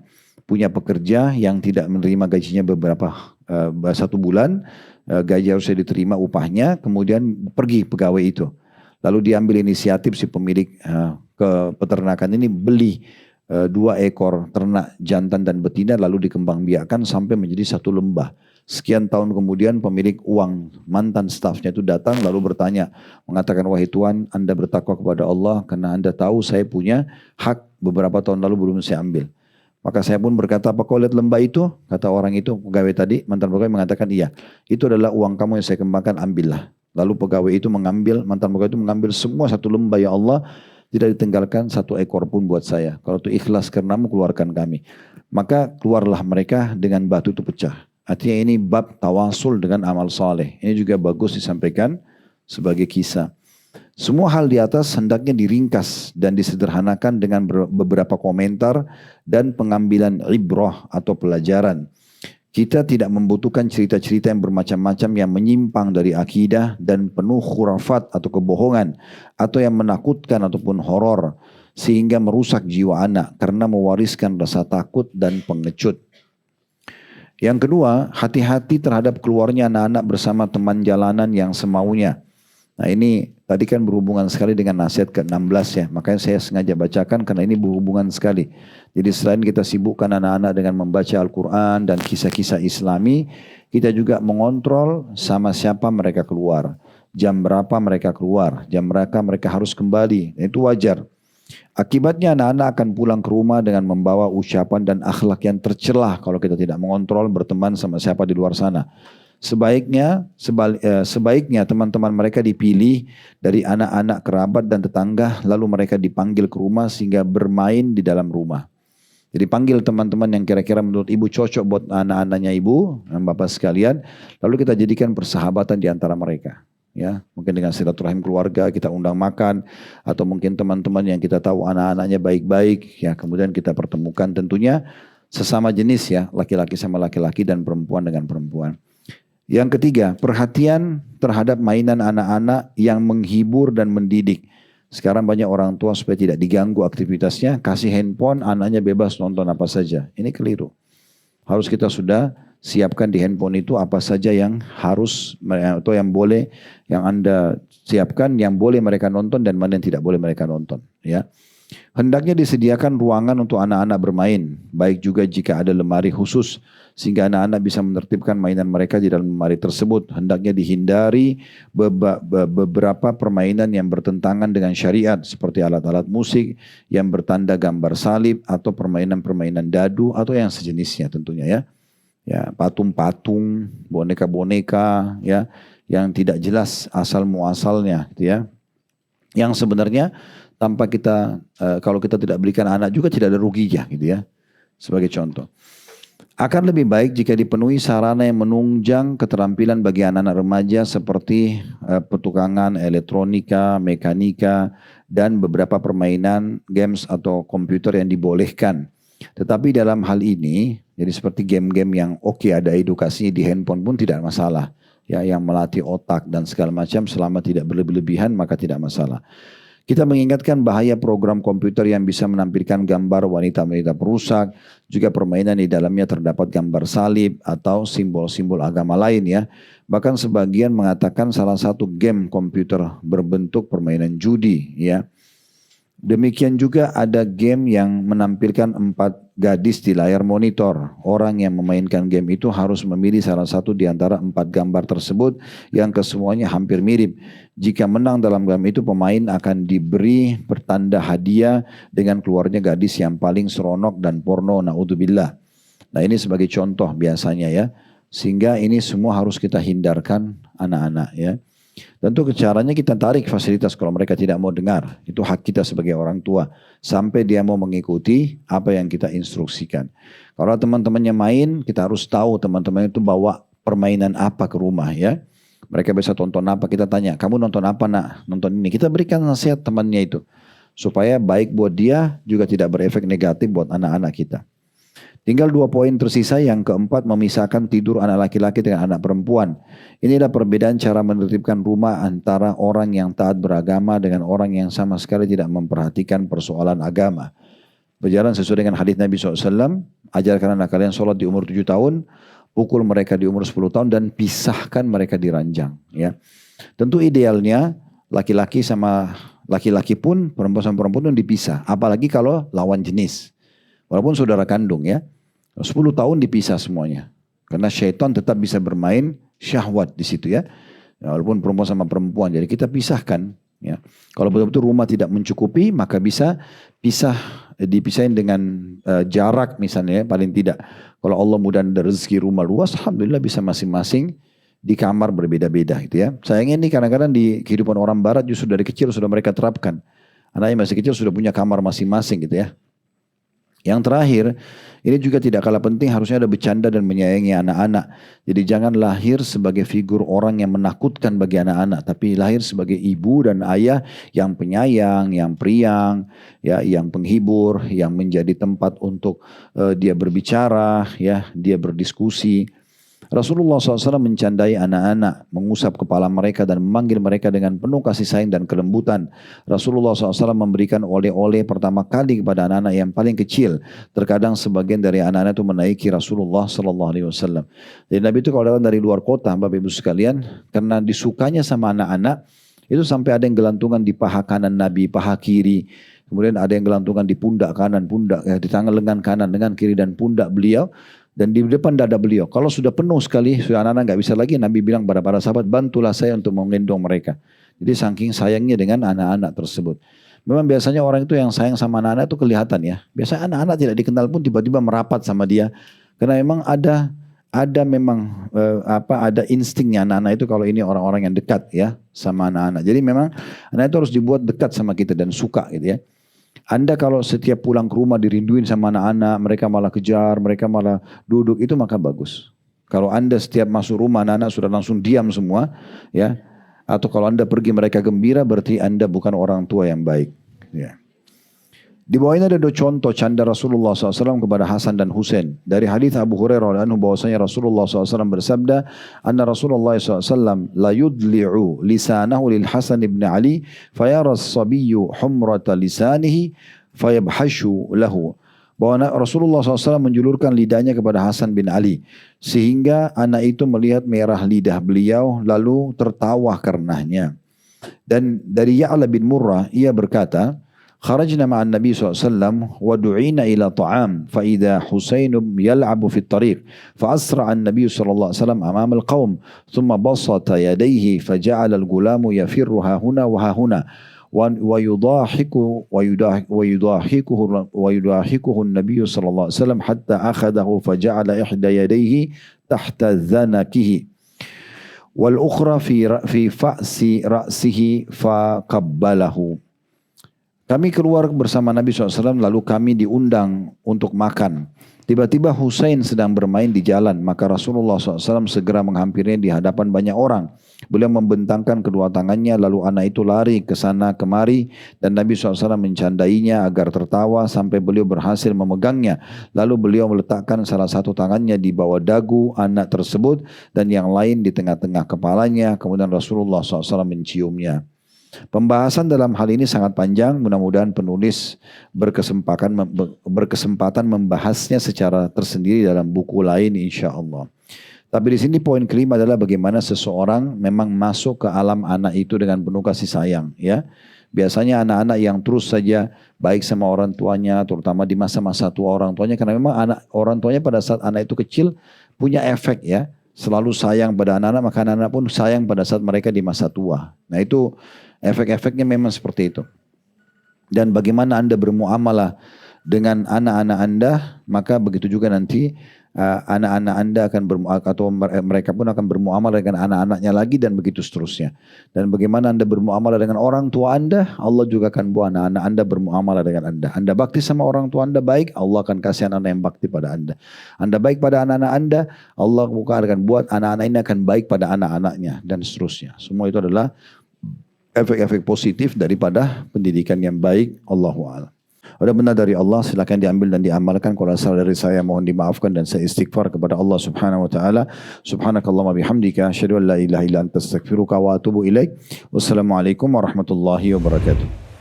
punya pekerja yang tidak menerima gajinya beberapa 1 bulan, gaji harusnya diterima upahnya, kemudian pergi pegawai itu. Lalu diambil inisiatif si pemilik ke peternakan ini beli 2 ekor ternak jantan dan betina lalu dikembangbiakkan sampai menjadi 1 lembah. Sekian tahun kemudian pemilik uang mantan stafnya itu datang lalu bertanya, mengatakan, wahai Tuan, Anda bertakwa kepada Allah karena Anda tahu saya punya hak beberapa tahun lalu belum saya ambil. Maka saya pun berkata, apa kau lihat lembah itu? Kata orang itu, pegawai tadi, mantan pegawai mengatakan, iya. Itu adalah uang kamu yang saya kembangkan, ambillah. Lalu pegawai itu mantan pegawai itu mengambil semua 1 lembah, ya Allah, tidak ditinggalkan 1 ekor pun buat saya. Kalau itu ikhlas karenamu, keluarkan kami. Maka keluarlah mereka dengan batu itu pecah. Artinya ini bab tawasul dengan amal saleh. Ini juga bagus disampaikan sebagai kisah. Semua hal di atas hendaknya diringkas dan disederhanakan dengan beberapa komentar dan pengambilan ibrah atau pelajaran. Kita tidak membutuhkan cerita-cerita yang bermacam-macam yang menyimpang dari akidah dan penuh khurafat atau kebohongan atau yang menakutkan ataupun horor sehingga merusak jiwa anak karena mewariskan rasa takut dan pengecut. Yang kedua, hati-hati terhadap keluarnya anak-anak bersama teman jalanan yang semaunya. Nah ini tadi kan berhubungan sekali dengan nasihat ke-16 ya. Makanya saya sengaja bacakan karena ini berhubungan sekali. Jadi selain kita sibukkan anak-anak dengan membaca Al-Quran dan kisah-kisah Islami, kita juga mengontrol sama siapa mereka keluar. Jam berapa mereka keluar, jam berapa mereka harus kembali. Itu wajar. Akibatnya anak-anak akan pulang ke rumah dengan membawa ucapan dan akhlak yang tercelah kalau kita tidak mengontrol berteman sama siapa di luar sana. Sebaiknya teman-teman mereka dipilih dari anak-anak kerabat dan tetangga lalu mereka dipanggil ke rumah sehingga bermain di dalam rumah. Jadi panggil teman-teman yang kira-kira menurut ibu cocok buat anak-anaknya ibu dan bapak sekalian. Lalu kita jadikan persahabatan di antara mereka. Ya, mungkin dengan silaturahim keluarga kita undang makan atau mungkin teman-teman yang kita tahu anak-anaknya baik-baik ya kemudian kita pertemukan tentunya sesama jenis ya laki-laki sama laki-laki dan perempuan dengan perempuan. Yang ketiga, perhatian terhadap mainan anak-anak yang menghibur dan mendidik. Sekarang banyak orang tua supaya tidak diganggu aktivitasnya, kasih handphone, anaknya bebas nonton apa saja. Ini keliru. Harus kita sudah siapkan di handphone itu apa saja yang harus atau yang boleh, yang Anda siapkan, yang boleh mereka nonton dan mana yang tidak boleh mereka nonton. Ya. Hendaknya disediakan ruangan untuk anak-anak bermain, baik juga jika ada lemari khusus, sehingga anak-anak bisa menertibkan mainan mereka di dalam lemari tersebut. Hendaknya dihindari beberapa permainan yang bertentangan dengan syariat, seperti alat-alat musik yang bertanda gambar salib, atau permainan-permainan dadu, atau yang sejenisnya tentunya ya. Ya, patung-patung, boneka-boneka, ya, yang tidak jelas asal muasalnya, gitu ya. Yang sebenarnya tanpa kita kalau kita tidak belikan anak juga tidak ada ruginya gitu ya. Sebagai contoh. Akan lebih baik jika dipenuhi sarana yang menunjang keterampilan bagi anak-anak remaja seperti petukangan, elektronika, mekanika dan beberapa permainan games atau komputer yang dibolehkan. Tetapi dalam hal ini jadi seperti game-game yang oke ada edukasinya di handphone pun tidak masalah. Ya, yang melatih otak dan segala macam selama tidak berlebihan maka tidak masalah. Kita mengingatkan bahaya program komputer yang bisa menampilkan gambar wanita-wanita perusak, juga permainan di dalamnya terdapat gambar salib atau simbol-simbol agama lain ya. Bahkan sebagian mengatakan salah satu game komputer berbentuk permainan judi ya. Demikian juga ada game yang menampilkan 4 gadis di layar monitor. Orang yang memainkan game itu harus memilih salah satu di antara 4 gambar tersebut yang kesemuanya hampir mirip. Jika menang dalam game itu pemain akan diberi pertanda hadiah dengan keluarnya gadis yang paling seronok dan porno, naudzubillah. Nah ini sebagai contoh biasanya ya. Sehingga ini semua harus kita hindarkan anak-anak ya. Tentu caranya kita tarik fasilitas kalau mereka tidak mau dengar. Itu hak kita sebagai orang tua. Sampai dia mau mengikuti apa yang kita instruksikan. Kalau teman-temannya main, kita harus tahu teman-teman itu bawa permainan apa ke rumah ya. Mereka bisa tonton apa, kita tanya, kamu nonton apa nak? Nonton ini. Kita berikan nasihat temannya itu. Supaya baik buat dia, juga tidak berefek negatif buat anak-anak kita. Tinggal 2 poin tersisa. Yang keempat, memisahkan tidur anak laki-laki dengan anak perempuan. Inilah perbedaan cara menertibkan rumah antara orang yang taat beragama dengan orang yang sama sekali tidak memperhatikan persoalan agama. Berjalan sesuai dengan hadis Nabi SAW, ajarkan anak kalian sholat di umur 7 tahun, pukul mereka di umur 10 tahun dan pisahkan mereka di ranjang. Ya. Tentu idealnya laki-laki sama laki-laki pun, perempuan sama perempuan pun dipisah. Apalagi kalau lawan jenis. Walaupun saudara kandung ya. 10 tahun dipisah semuanya. Karena syaitan tetap bisa bermain syahwat di situ ya. Walaupun perempuan sama perempuan. Jadi kita pisahkan. Ya. Kalau betul-betul rumah tidak mencukupi maka bisa dipisahin dengan jarak misalnya ya, paling tidak. Kalau Allah mudahan ada rezeki rumah luas, alhamdulillah bisa masing-masing di kamar berbeda-beda gitu ya. Sayangnya ini kadang-kadang di kehidupan orang barat justru dari kecil sudah mereka terapkan. Anaknya masih kecil sudah punya kamar masing-masing gitu ya. Yang terakhir, ini juga tidak kalah penting harusnya ada bercanda dan menyayangi anak-anak. Jadi jangan lahir sebagai figur orang yang menakutkan bagi anak-anak, tapi lahir sebagai ibu dan ayah yang penyayang, yang periang, ya, yang penghibur, yang menjadi tempat untuk dia berbicara, ya, dia berdiskusi. Rasulullah SAW mencandai anak-anak, mengusap kepala mereka dan memanggil mereka dengan penuh kasih sayang dan kelembutan. Rasulullah SAW memberikan oleh-oleh pertama kali kepada anak-anak yang paling kecil. Terkadang sebagian dari anak-anak itu menaiki Rasulullah SAW. Jadi Nabi itu kalau datang dari luar kota, Bapak Ibu sekalian, karena disukanya sama anak-anak, Itu sampai ada yang gelantungan di paha kanan Nabi, paha kiri. Kemudian ada yang gelantungan di pundak kanan, di tangan lengan kanan, lengan kiri dan pundak beliau. Dan di depan dada beliau. Kalau sudah penuh sekali, sudah anak-anak nggak bisa lagi, Nabi bilang pada para sahabat, bantulah saya untuk menggendong mereka. Jadi saking sayangnya dengan anak-anak tersebut. Memang biasanya orang itu yang sayang sama anak-anak itu kelihatan ya. Biasanya anak-anak tidak dikenal pun tiba-tiba merapat sama dia. Karena memang ada instingnya anak-anak itu kalau ini orang-orang yang dekat ya sama anak-anak. Jadi memang anak itu harus dibuat dekat sama kita dan suka gitu ya. Anda kalau setiap pulang ke rumah dirinduin sama anak-anak, mereka malah kejar, mereka malah duduk, itu maka bagus. Kalau Anda setiap masuk rumah anak-anak sudah langsung diam semua ya. Atau kalau Anda pergi mereka gembira, berarti Anda bukan orang tua yang baik. Ya. Di bawah ini ada dua contoh canda Rasulullah SAW kepada Hasan dan Husain. Dari hadis Abu Hurairah anhu bahwasanya Rasulullah SAW bersabda, anna Rasulullah SAW la yudli'u lisanahu lil Hasan ibn Ali, fayara as-sabiyyu humrata lisanihi, fayabhashu lahu. Bahwa Rasulullah SAW menjulurkan lidahnya kepada Hasan bin Ali. Sehingga anak itu melihat merah lidah beliau lalu tertawa karenanya. Dan dari Ya'la bin Murrah ia berkata, kharajna ma'an Nabi SAW wa du'ina ila ta'am fa idha Husain yal'abu fi at-tariq fa asra'a an-Nabi sallallahu alaihi wasallam amama al-qaum thumma basata yadayhi fa ja'ala al-gulamu yafirru ha huna wa ha huna ويضاحكه النبي صلى الله عليه وسلم حتى أخذه فجعل إحدى يديه تحت ذنكه والأخرى في فأس رأسه فقبله. Kami keluar bersama Nabi SAW lalu kami diundang untuk makan. Tiba-tiba Husain sedang bermain di jalan, maka Rasulullah SAW segera menghampirinya di hadapan banyak orang. Beliau membentangkan kedua tangannya, lalu anak itu lari ke sana kemari, dan Nabi SAW mencandainya agar tertawa sampai beliau berhasil memegangnya. Lalu beliau meletakkan salah satu tangannya di bawah dagu anak tersebut, dan yang lain di tengah-tengah kepalanya, kemudian Rasulullah SAW menciumnya. Pembahasan dalam hal ini sangat panjang, mudah-mudahan penulis berkesempatan membahasnya secara tersendiri dalam buku lain insya-Allah. Tapi di sini poin kelima adalah bagaimana seseorang memang masuk ke alam anak itu dengan penuh kasih sayang ya. Biasanya anak-anak yang terus saja baik sama orang tuanya, terutama di masa-masa tua orang tuanya, karena memang orang tuanya pada saat anak itu kecil punya efek ya. Selalu sayang pada anak-anak, maka anak-anak pun sayang pada saat mereka di masa tua. Nah itu efek-efeknya memang seperti itu. Dan bagaimana Anda bermuamalah dengan anak-anak Anda, maka begitu juga nanti anak-anak Anda akan mereka pun akan bermuamalah dengan anak-anaknya lagi dan begitu seterusnya. Dan bagaimana Anda bermuamalah dengan orang tua Anda, Allah juga akan buat anak-anak Anda bermuamalah dengan Anda. Anda bakti sama orang tua Anda baik, Allah akan kasih anak-anak yang bakti pada Anda. Anda baik pada anak-anak Anda, Allah akan buat anak-anak ini akan baik pada anak-anaknya dan seterusnya. Semua itu adalah efek-efek positif daripada pendidikan yang baik. Allahu a'lam. Ada benar dari Allah, silakan diambil dan diamalkan. Kalau salah dari saya mohon dimaafkan dan saya istighfar kepada Allah Subhanahu wa taala. Subhanakallahumma bihamdika asyhadu an la ilaha illa anta astaghfiruka wa atubu ilaik. Wassalamualaikum warahmatullahi wabarakatuh.